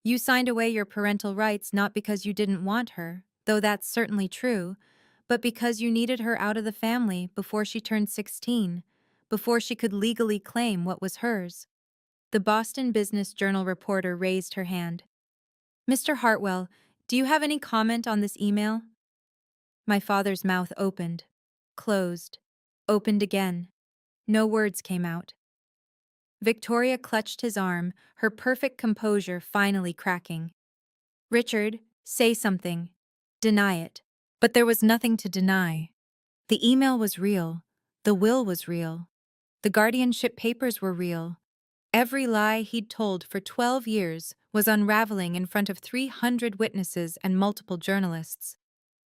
You signed away your parental rights not because you didn't want her, though that's certainly true, but because you needed her out of the family before she turned 16, before she could legally claim what was hers. The Boston Business Journal reporter raised her hand. Mr. Hartwell, do you have any comment on this email? My father's mouth opened, closed, opened again. No words came out. Victoria clutched his arm, her perfect composure finally cracking. Richard, say something. Deny it. But there was nothing to deny. The email was real. The will was real. The guardianship papers were real. Every lie he'd told for 12 years was unraveling in front of 300 witnesses and multiple journalists.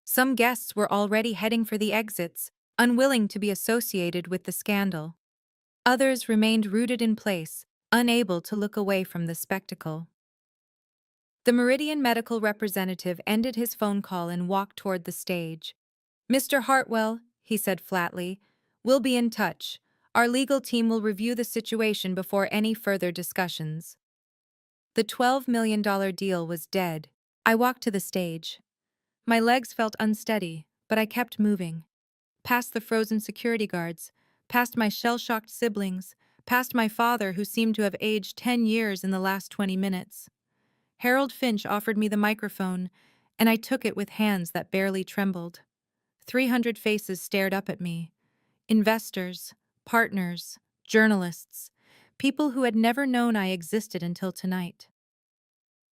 Some guests were already heading for the exits, unwilling to be associated with the scandal. Others remained rooted in place, unable to look away from the spectacle. The Meridian medical representative ended his phone call and walked toward the stage. Mr. Hartwell, he said flatly, we'll be in touch. Our legal team will review the situation before any further discussions. The $12 million deal was dead. I walked to the stage. My legs felt unsteady, but I kept moving. Past the frozen security guards, past my shell-shocked siblings, past my father who seemed to have aged 10 years in the last 20 minutes. Harold Finch offered me the microphone, and I took it with hands that barely trembled. 300 faces stared up at me. Investors, partners, journalists, people who had never known I existed until tonight.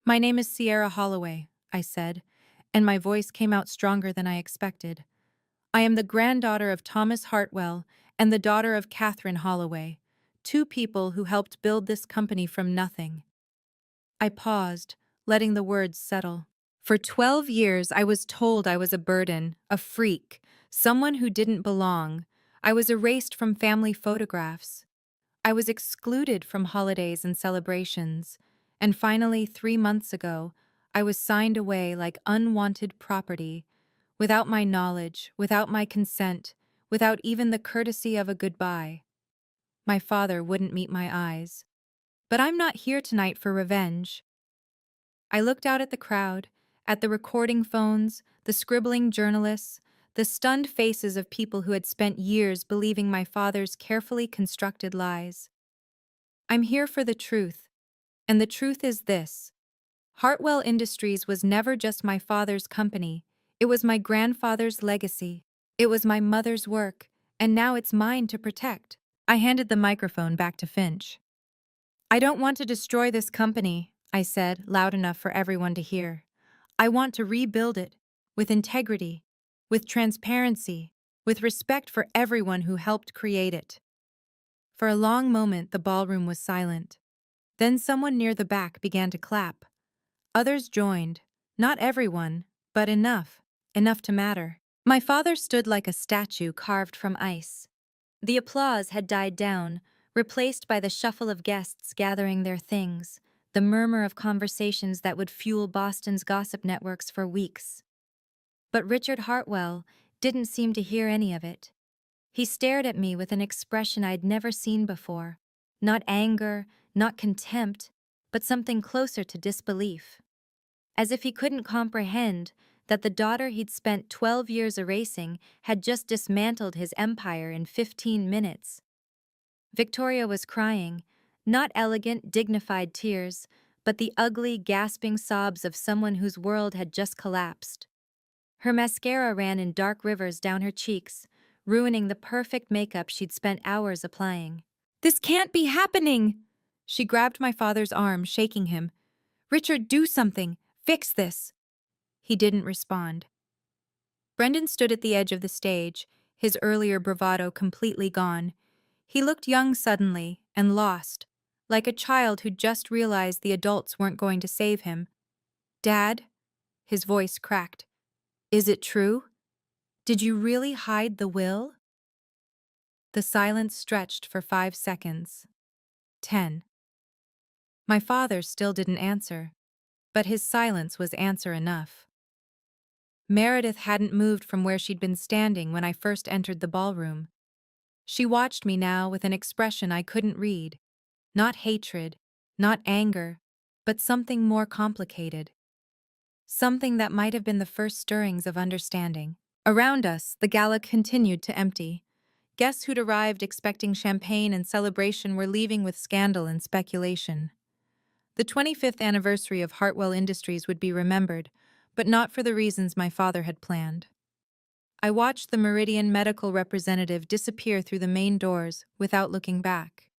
My name is Sierra Holloway, I said, and my voice came out stronger than I expected. I am the granddaughter of Thomas Hartwell and the daughter of Catherine Holloway, two people who helped build this company from nothing. I paused, letting the words settle. For 12 years, I was told I was a burden, a freak, someone who didn't belong. I was erased from family photographs. I was excluded from holidays and celebrations. And finally, 3 months ago, I was signed away like unwanted property, without my knowledge, without my consent, without even the courtesy of a goodbye. My father wouldn't meet my eyes. But I'm not here tonight for revenge. I looked out at the crowd, at the recording phones, the scribbling journalists, the stunned faces of people who had spent years believing my father's carefully constructed lies. I'm here for the truth, and the truth is this. Hartwell Industries was never just my father's company. It was my grandfather's legacy. It was my mother's work, and now it's mine to protect. I handed the microphone back to Finch. I don't want to destroy this company, I said, loud enough for everyone to hear. I want to rebuild it, with integrity, with transparency, with respect for everyone who helped create it. For a long moment, the ballroom was silent. Then someone near the back began to clap. Others joined. Not everyone, but enough to matter. My father stood like a statue carved from ice. The applause had died down, replaced by the shuffle of guests gathering their things, the murmur of conversations that would fuel Boston's gossip networks for weeks. But Richard Hartwell didn't seem to hear any of it. He stared at me with an expression I'd never seen before. Not anger, not contempt, but something closer to disbelief. As if he couldn't comprehend that the daughter he'd spent 12 years erasing had just dismantled his empire in 15 minutes. Victoria was crying, not elegant, dignified tears, but the ugly, gasping sobs of someone whose world had just collapsed. Her mascara ran in dark rivers down her cheeks, ruining the perfect makeup she'd spent hours applying. "This can't be happening!" She grabbed my father's arm, shaking him. "Richard, do something! Fix this!" He didn't respond. Brendan stood at the edge of the stage, his earlier bravado completely gone. He looked young suddenly, and lost, like a child who'd just realized the adults weren't going to save him. "Dad?" His voice cracked. "Is it true? Did you really hide the will?" The silence stretched for 5 seconds. 10. My father still didn't answer, but his silence was answer enough. Meredith hadn't moved from where she'd been standing when I first entered the ballroom. She watched me now with an expression I couldn't read. Not hatred, not anger, but something more complicated. Something that might have been the first stirrings of understanding. Around us, the gala continued to empty. Guests who'd arrived expecting champagne and celebration were leaving with scandal and speculation. The 25th anniversary of Hartwell Industries would be remembered, but not for the reasons my father had planned. I watched the Meridian medical representative disappear through the main doors without looking back.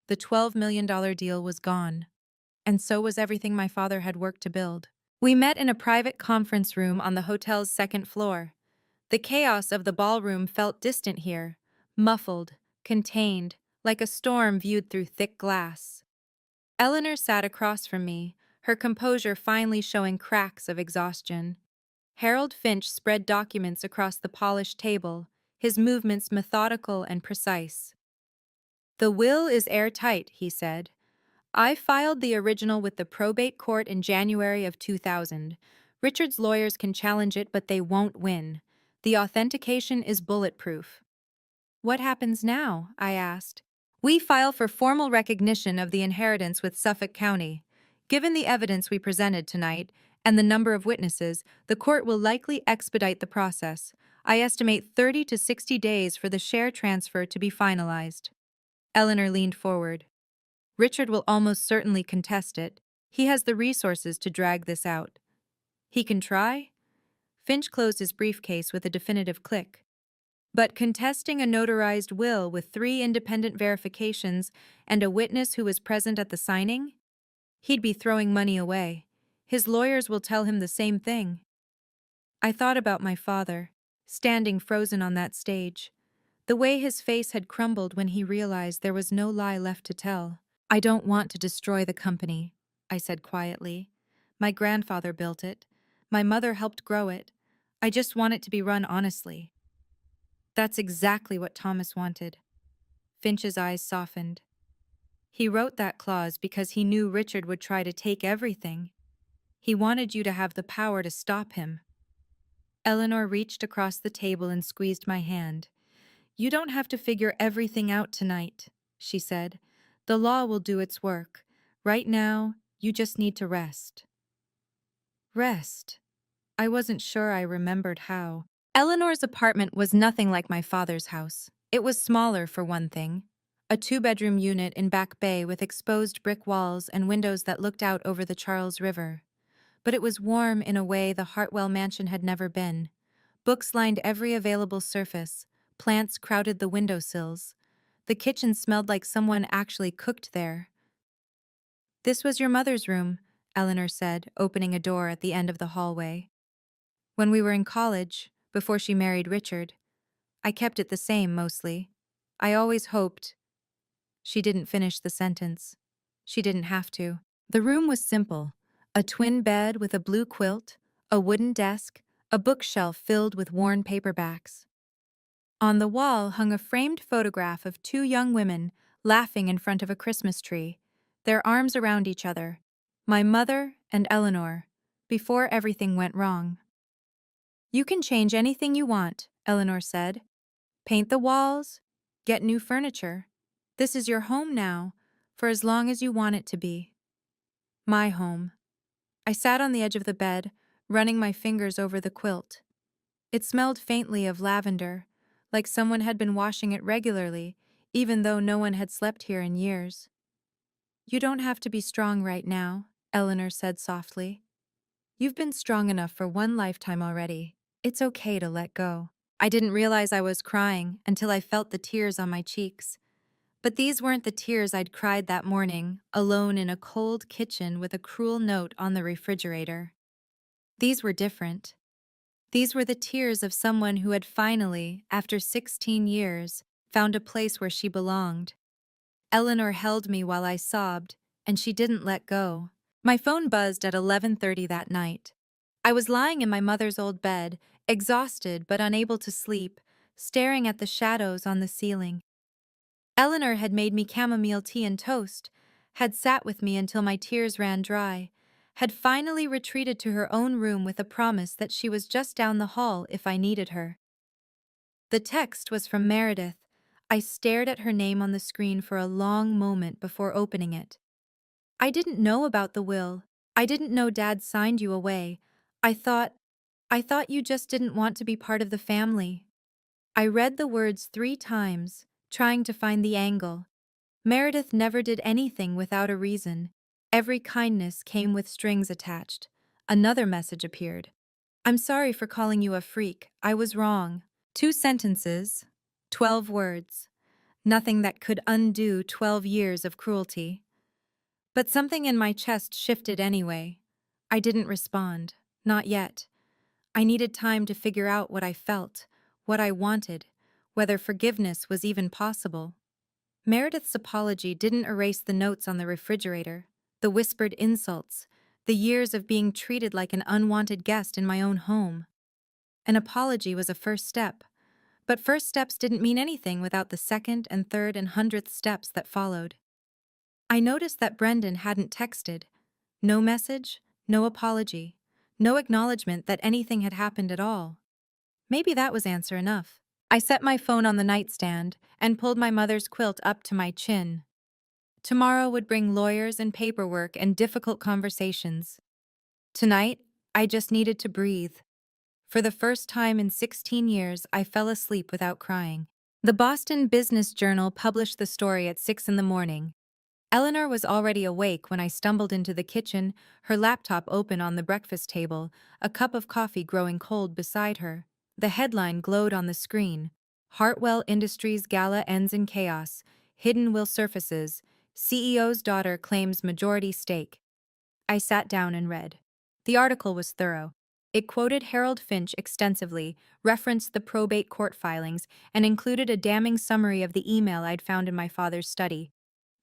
The $12 million deal was gone, and so was everything my father had worked to build. We met in a private conference room on the hotel's second floor. The chaos of the ballroom felt distant here, muffled, contained, like a storm viewed through thick glass. Eleanor sat across from me, her composure finally showing cracks of exhaustion. Harold Finch spread documents across the polished table, his movements methodical and precise. "The will is airtight," he said. "I filed the original with the probate court in January of 2000. Richard's lawyers can challenge it, but they won't win. The authentication is bulletproof." "What happens now?" I asked. "We file for formal recognition of the inheritance with Suffolk County. Given the evidence we presented tonight and the number of witnesses, the court will likely expedite the process. I estimate 30 to 60 days for the share transfer to be finalized." Eleanor leaned forward. "Richard will almost certainly contest it. He has the resources to drag this out." "He can try?" Finch closed his briefcase with a definitive click. "But contesting a notarized will with 3 independent verifications and a witness who was present at the signing? He'd be throwing money away. His lawyers will tell him the same thing." I thought about my father, standing frozen on that stage. The way his face had crumbled when he realized there was no lie left to tell. "I don't want to destroy the company," I said quietly. "My grandfather built it. My mother helped grow it. I just want it to be run honestly." That's exactly what Thomas wanted. Finch's eyes softened. "He wrote that clause because he knew Richard would try to take everything. He wanted you to have the power to stop him." Eleanor reached across the table and squeezed my hand. "You don't have to figure everything out tonight," she said. "The law will do its work. Right now, you just need to rest." Rest? I wasn't sure I remembered how. Eleanor's apartment was nothing like my father's house. It was smaller, for one thing. A 2-bedroom unit in Back Bay with exposed brick walls and windows that looked out over the Charles River. But it was warm in a way the Hartwell mansion had never been. Books lined every available surface. Plants crowded the windowsills. The kitchen smelled like someone actually cooked there. "This was your mother's room," Eleanor said, opening a door at the end of the hallway. "When we were in college, before she married Richard. I kept it the same, mostly. I always hoped—" She didn't finish the sentence. She didn't have to. The room was simple. A twin bed with a blue quilt, a wooden desk, a bookshelf filled with worn paperbacks. On the wall hung a framed photograph of 2 young women laughing in front of a Christmas tree, their arms around each other, my mother and Eleanor, before everything went wrong. "You can change anything you want," Eleanor said. "Paint the walls, get new furniture. This is your home now, for as long as you want it to be." My home. I sat on the edge of the bed, running my fingers over the quilt. It smelled faintly of lavender, like someone had been washing it regularly, even though no one had slept here in years. "You don't have to be strong right now," Eleanor said softly. "You've been strong enough for one lifetime already. It's okay to let go." I didn't realize I was crying until I felt the tears on my cheeks. But these weren't the tears I'd cried that morning, alone in a cold kitchen with a cruel note on the refrigerator. These were different. These were the tears of someone who had finally, after 16 years, found a place where she belonged. Eleanor held me while I sobbed, and she didn't let go. My phone buzzed at 11:30 that night. I was lying in my mother's old bed, exhausted but unable to sleep, staring at the shadows on the ceiling. Eleanor had made me chamomile tea and toast, had sat with me until my tears ran dry, had finally retreated to her own room with a promise that she was just down the hall if I needed her. The text was from Meredith. I stared at her name on the screen for a long moment before opening it. I didn't know about the will. I didn't know Dad signed you away. I thought, I thought you just didn't want to be part of the family. I read the words 3 times, trying to find the angle. Meredith never did anything without a reason. Every kindness came with strings attached. Another message appeared. I'm sorry for calling you a freak. I was wrong. 2 sentences, 12 words. Nothing that could undo 12 years of cruelty. But something in my chest shifted anyway. I didn't respond. Not yet. I needed time to figure out what I felt, what I wanted, whether forgiveness was even possible. Meredith's apology didn't erase the notes on the refrigerator, the whispered insults, the years of being treated like an unwanted guest in my own home. An apology was a first step, but first steps didn't mean anything without the second and third and 100th steps that followed. I noticed that Brendan hadn't texted. No message, no apology, no acknowledgement that anything had happened at all. Maybe that was answer enough. I set my phone on the nightstand and pulled my mother's quilt up to my chin. Tomorrow would bring lawyers and paperwork and difficult conversations. Tonight, I just needed to breathe. For the first time in 16 years, I fell asleep without crying. The Boston Business Journal published the story at 6 in the morning. Eleanor was already awake when I stumbled into the kitchen, her laptop open on the breakfast table, a cup of coffee growing cold beside her. The headline glowed on the screen. Hartwell Industries Gala ends in chaos. Hidden will surfaces. CEO's daughter claims majority stake. I sat down and read. The article was thorough. It quoted Harold Finch extensively, referenced the probate court filings, and included a damning summary of the email I'd found in my father's study.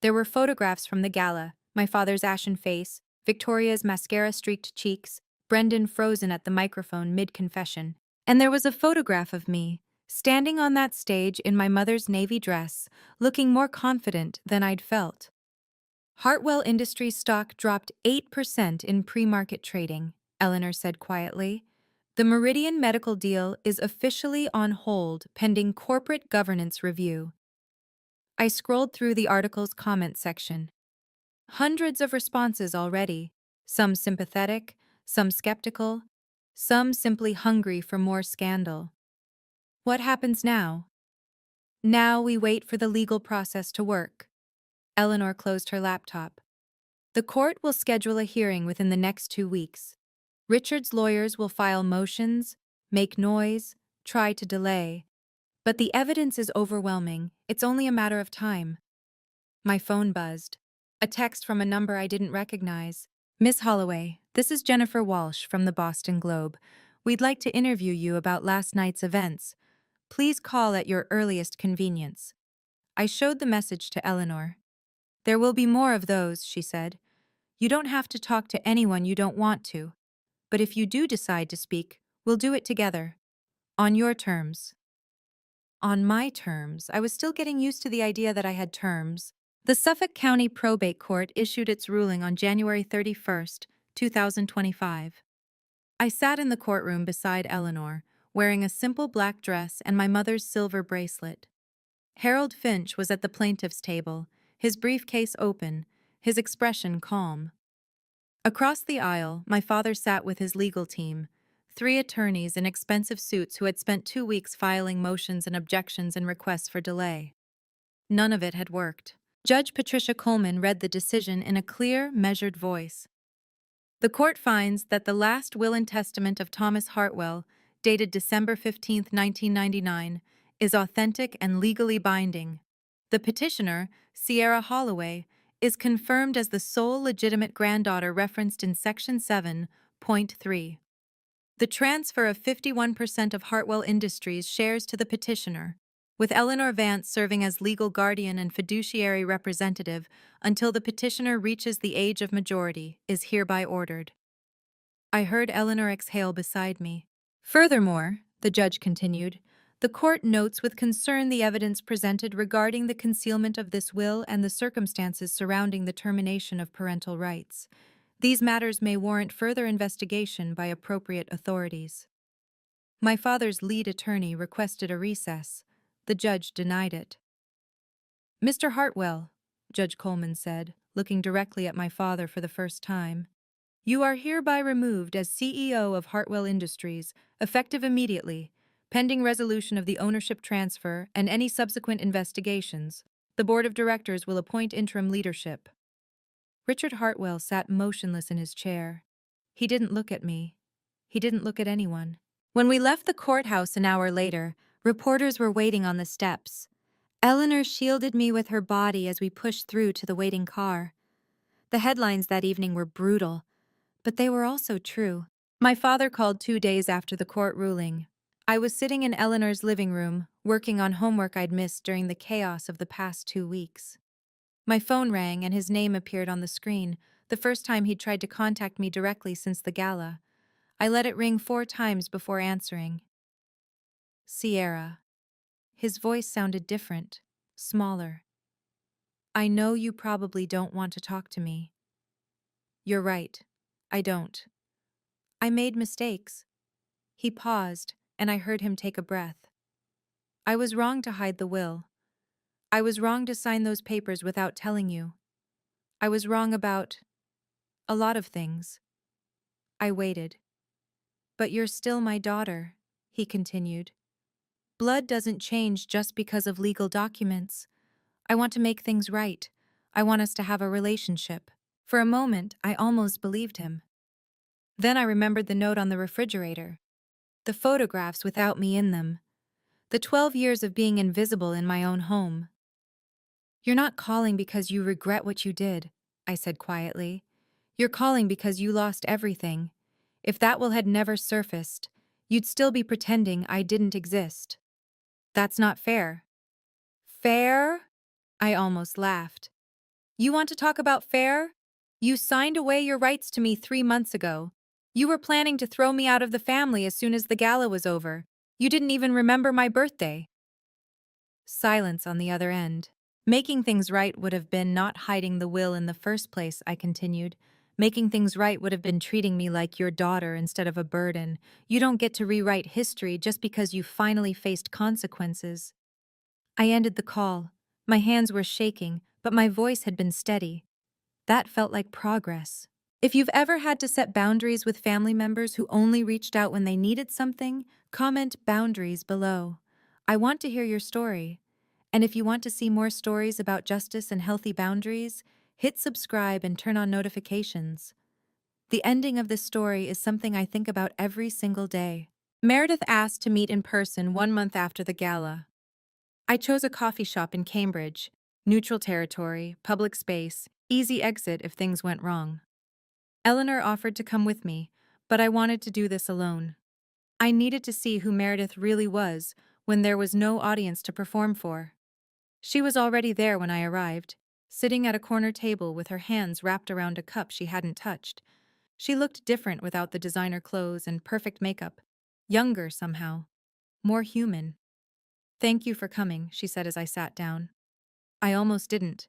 There were photographs from the gala, my father's ashen face, Victoria's mascara-streaked cheeks, Brendan frozen at the microphone mid-confession. And there was a photograph of me, standing on that stage in my mother's navy dress, looking more confident than I'd felt. Hartwell Industries stock dropped 8% in pre-market trading, Eleanor said quietly. The Meridian Medical deal is officially on hold pending corporate governance review. I scrolled through the article's comment section. Hundreds of responses already, some sympathetic, some skeptical, some simply hungry for more scandal. What happens now? Now we wait for the legal process to work. Eleanor closed her laptop. The court will schedule a hearing within the next 2 weeks. Richard's lawyers will file motions, make noise, try to delay. But the evidence is overwhelming. It's only a matter of time. My phone buzzed. A text from a number I didn't recognize. Miss Holloway, this is Jennifer Walsh from the Boston Globe. We'd like to interview you about last night's events. Please call at your earliest convenience. I showed the message to Eleanor. There will be more of those, she said. You don't have to talk to anyone you don't want to. But if you do decide to speak, we'll do it together. On your terms. On my terms, I was still getting used to the idea that I had terms. The Suffolk County Probate Court issued its ruling on January 31st, 2025. I sat in the courtroom beside Eleanor, wearing a simple black dress and my mother's silver bracelet. Harold Finch was at the plaintiff's table, his briefcase open, his expression calm. Across the aisle, my father sat with his legal team, 3 attorneys in expensive suits who had spent 2 weeks filing motions and objections and requests for delay. None of it had worked. Judge Patricia Coleman read the decision in a clear, measured voice. The court finds that the last will and testament of Thomas Hartwell, dated December 15, 1999, is authentic and legally binding. The petitioner, Sierra Holloway, is confirmed as the sole legitimate granddaughter referenced in Section 7.3. The transfer of 51% of Hartwell Industries shares to the petitioner, with Eleanor Vance serving as legal guardian and fiduciary representative until the petitioner reaches the age of majority, is hereby ordered. I heard Eleanor exhale beside me. Furthermore, the judge continued, The court notes with concern the evidence presented regarding the concealment of this will and the circumstances surrounding the termination of parental rights. These matters may warrant further investigation by appropriate authorities. My father's lead attorney requested a recess. The judge denied it. Mr. Hartwell, Judge Coleman said, looking directly at my father for the first time, you are hereby removed as CEO of Hartwell Industries, effective immediately, pending resolution of the ownership transfer and any subsequent investigations. The board of directors will appoint interim leadership. Richard Hartwell sat motionless in his chair. He didn't look at me. He didn't look at anyone. When we left the courthouse an hour later, reporters were waiting on the steps. Eleanor shielded me with her body as we pushed through to the waiting car. The headlines that evening were brutal, but they were also true. My father called 2 days after the court ruling. I was sitting in Eleanor's living room, working on homework I'd missed during the chaos of the past 2 weeks. My phone rang and his name appeared on the screen, the first time he'd tried to contact me directly since the gala. I let it ring 4 times before answering. Sierra. His voice sounded different, smaller. I know you probably don't want to talk to me. You're right. I don't. I made mistakes. He paused, and I heard him take a breath. I was wrong to hide the will. I was wrong to sign those papers without telling you. I was wrong about a lot of things. I waited. But you're still my daughter, he continued. Blood doesn't change just because of legal documents. I want to make things right. I want us to have a relationship. For a moment, I almost believed him. Then I remembered the note on the refrigerator. The photographs without me in them. The 12 years of being invisible in my own home. You're not calling because you regret what you did, I said quietly. You're calling because you lost everything. If that will had never surfaced, you'd still be pretending I didn't exist. That's not fair. Fair? I almost laughed. You want to talk about fair? You signed away your rights to me 3 months ago. You were planning to throw me out of the family as soon as the gala was over. You didn't even remember my birthday. Silence on the other end. Making things right would have been not hiding the will in the first place, I continued. Making things right would have been treating me like your daughter instead of a burden. You don't get to rewrite history just because you finally faced consequences. I ended the call. My hands were shaking, but my voice had been steady. That felt like progress. If you've ever had to set boundaries with family members who only reached out when they needed something, comment boundaries below. I want to hear your story. And if you want to see more stories about justice and healthy boundaries, hit subscribe and turn on notifications. The ending of this story is something I think about every single day. Meredith asked to meet in person 1 month after the gala. I chose a coffee shop in Cambridge, neutral territory, public space, easy exit if things went wrong. Eleanor offered to come with me, but I wanted to do this alone. I needed to see who Meredith really was when there was no audience to perform for. She was already there when I arrived, sitting at a corner table with her hands wrapped around a cup she hadn't touched. She looked different without the designer clothes and perfect makeup, younger somehow, more human. Thank you for coming, she said as I sat down. I almost didn't.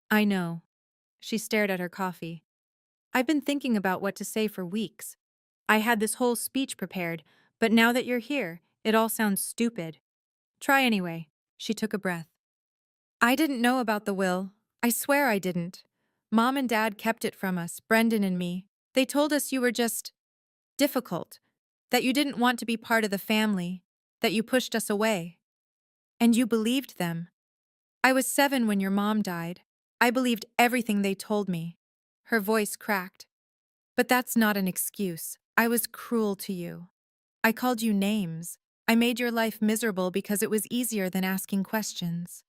I know. She stared at her coffee. I've been thinking about what to say for weeks. I had this whole speech prepared, but now that you're here, it all sounds stupid. Try anyway. She took a breath. I didn't know about the will. I swear I didn't. Mom and Dad kept it from us, Brendan and me. They told us you were just difficult, that you didn't want to be part of the family, that you pushed us away. And you believed them. I was 7 when your mom died. I believed everything they told me. Her voice cracked. But that's not an excuse. I was cruel to you. I called you names. I made your life miserable because it was easier than asking questions.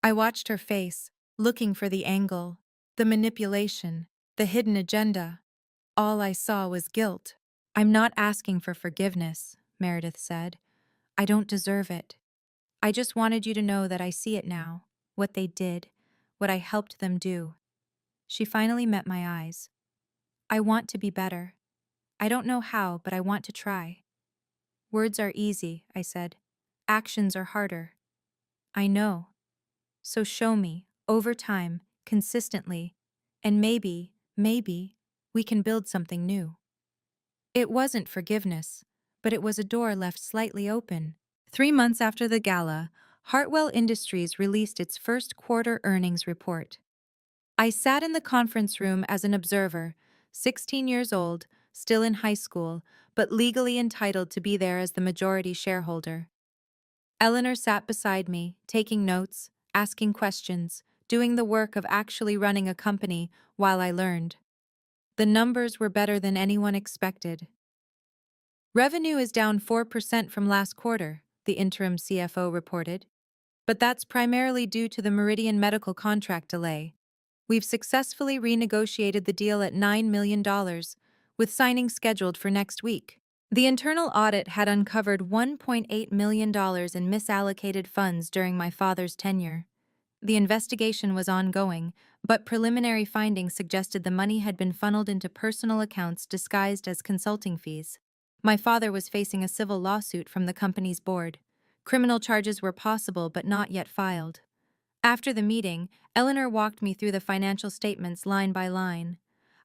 I watched her face, looking for the angle, the manipulation, the hidden agenda. All I saw was guilt. I'm not asking for forgiveness, Meredith said. I don't deserve it. I just wanted you to know that I see it now, what they did, what I helped them do. She finally met my eyes. I want to be better. I don't know how, but I want to try. Words are easy, I said. actions are harder. I know. So show me, over time, consistently, and maybe, we can build something new. It wasn't forgiveness, but it was a door left slightly open. 3 months after the gala, Hartwell Industries released its first quarter earnings report. I sat in the conference room as an observer, 16 years old, still in high school, but legally entitled to be there as the majority shareholder. Eleanor sat beside me, taking notes, asking questions, doing the work of actually running a company while I learned. The numbers were better than anyone expected. Revenue is down 4% from last quarter, the interim CFO reported. But that's primarily due to the Meridian Medical contract delay. We've successfully renegotiated the deal at $9 million, with signing scheduled for next week. The internal audit had uncovered $1.8 million in misallocated funds during my father's tenure. The investigation was ongoing, but preliminary findings suggested the money had been funneled into personal accounts disguised as consulting fees. My father was facing a civil lawsuit from the company's board. Criminal charges were possible but not yet filed. After the meeting, Eleanor walked me through the financial statements line by line.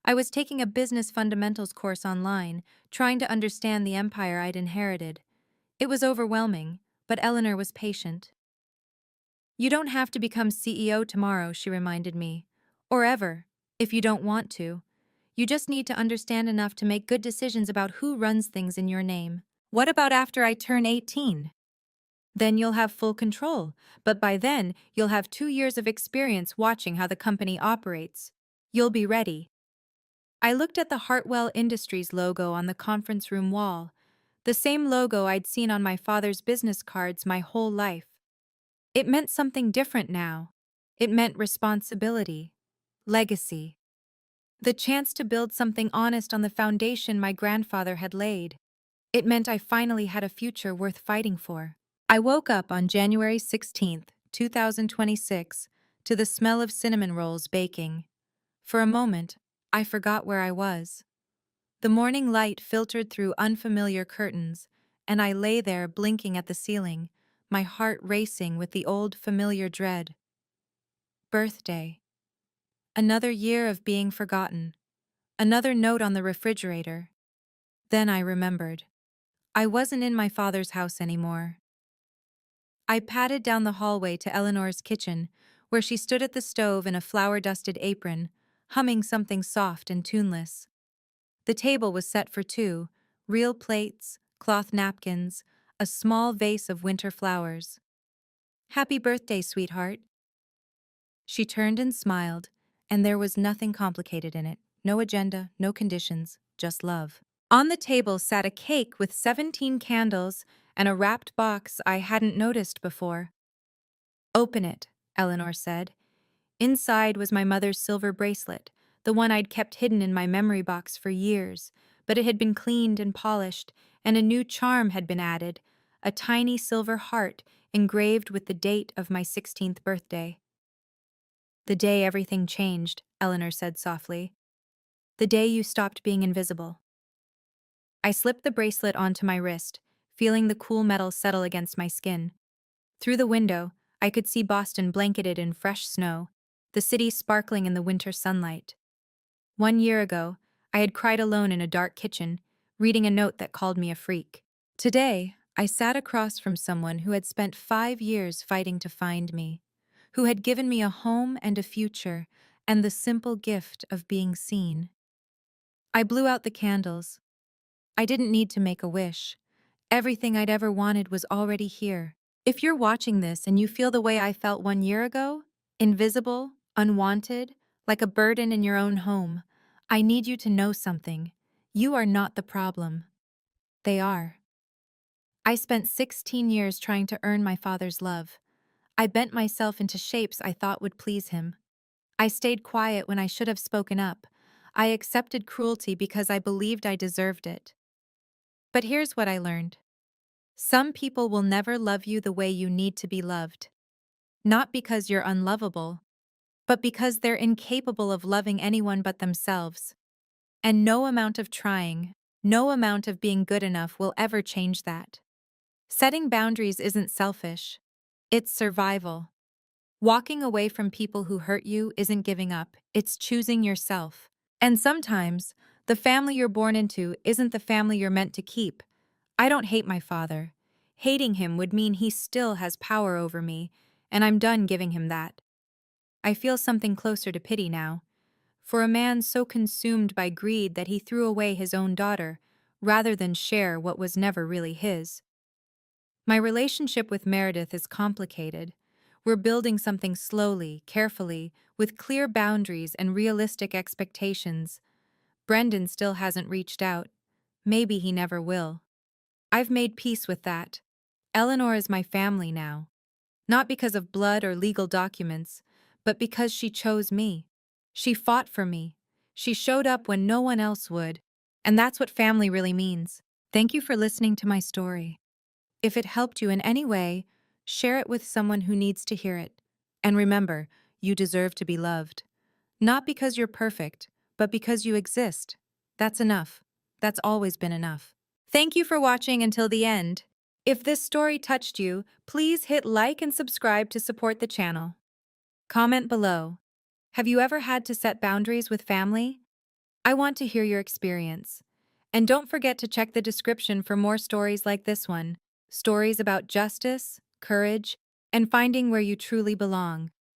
I was taking a business fundamentals course online, trying to understand the empire I'd inherited. It was overwhelming, but Eleanor was patient. You don't have to become CEO tomorrow, she reminded me. Or ever, if you don't want to. You just need to understand enough to make good decisions about who runs things in your name. What about after I turn 18? Then you'll have full control, but by then, you'll have 2 years of experience watching how the company operates. You'll be ready. I looked at the Hartwell Industries logo on the conference room wall, the same logo I'd seen on my father's business cards my whole life. It meant something different now. It meant responsibility, legacy, the chance to build something honest on the foundation my grandfather had laid. It meant I finally had a future worth fighting for. I woke up on January 16th, 2026, to the smell of cinnamon rolls baking. For a moment, I forgot where I was. The morning light filtered through unfamiliar curtains, and I lay there blinking at the ceiling, my heart racing with the old familiar dread. Birthday. Another year of being forgotten. Another note on the refrigerator. Then I remembered. I wasn't in my father's house anymore. I padded down the hallway to Eleanor's kitchen, where she stood at the stove in a flour-dusted apron, humming something soft and tuneless. The table was set for two, real plates, cloth napkins, a small vase of winter flowers. "Happy birthday, sweetheart." She turned and smiled, and there was nothing complicated in it. No agenda, no conditions, just love. On the table sat a cake with 17 candles and a wrapped box I hadn't noticed before. "Open it," Eleanor said. Inside was my mother's silver bracelet, the one I'd kept hidden in my memory box for years, but it had been cleaned and polished, and a new charm had been added, a tiny silver heart engraved with the date of my 16th birthday. "The day everything changed," Eleanor said softly. "The day you stopped being invisible." I slipped the bracelet onto my wrist, feeling the cool metal settle against my skin. Through the window, I could see Boston blanketed in fresh snow, the city sparkling in the winter sunlight. 1 year ago, I had cried alone in a dark kitchen, reading a note that called me a freak. Today, I sat across from someone who had spent 5 years fighting to find me, who had given me a home and a future, and the simple gift of being seen. I blew out the candles. I didn't need to make a wish. Everything I'd ever wanted was already here. If you're watching this and you feel the way I felt 1 year ago, invisible, unwanted, like a burden in your own home, I need you to know something. You are not the problem. They are. I spent 16 years trying to earn my father's love. I bent myself into shapes I thought would please him. I stayed quiet when I should have spoken up. I accepted cruelty because I believed I deserved it. But here's what I learned. Some people will never love you the way you need to be loved. Not because you're unlovable, but because they're incapable of loving anyone but themselves. And no amount of trying, no amount of being good enough will ever change that. Setting boundaries isn't selfish, it's survival. Walking away from people who hurt you isn't giving up, it's choosing yourself. And sometimes, the family you're born into isn't the family you're meant to keep. I don't hate my father. Hating him would mean he still has power over me, and I'm done giving him that. I feel something closer to pity now. For a man so consumed by greed that he threw away his own daughter, rather than share what was never really his. My relationship with Meredith is complicated. We're building something slowly, carefully, with clear boundaries and realistic expectations. Brendan still hasn't reached out. Maybe he never will. I've made peace with that. Eleanor is my family now. Not because of blood or legal documents, but because she chose me. She fought for me. She showed up when no one else would. And that's what family really means. Thank you for listening to my story. If it helped you in any way, share it with someone who needs to hear it. And remember, you deserve to be loved. Not because you're perfect, but because you exist. That's enough. That's always been enough. Thank you for watching until the end. If this story touched you, please hit like and subscribe to support the channel. Comment below. Have you ever had to set boundaries with family? I want to hear your experience. And don't forget to check the description for more stories like this one. Stories about justice, courage, and finding where you truly belong.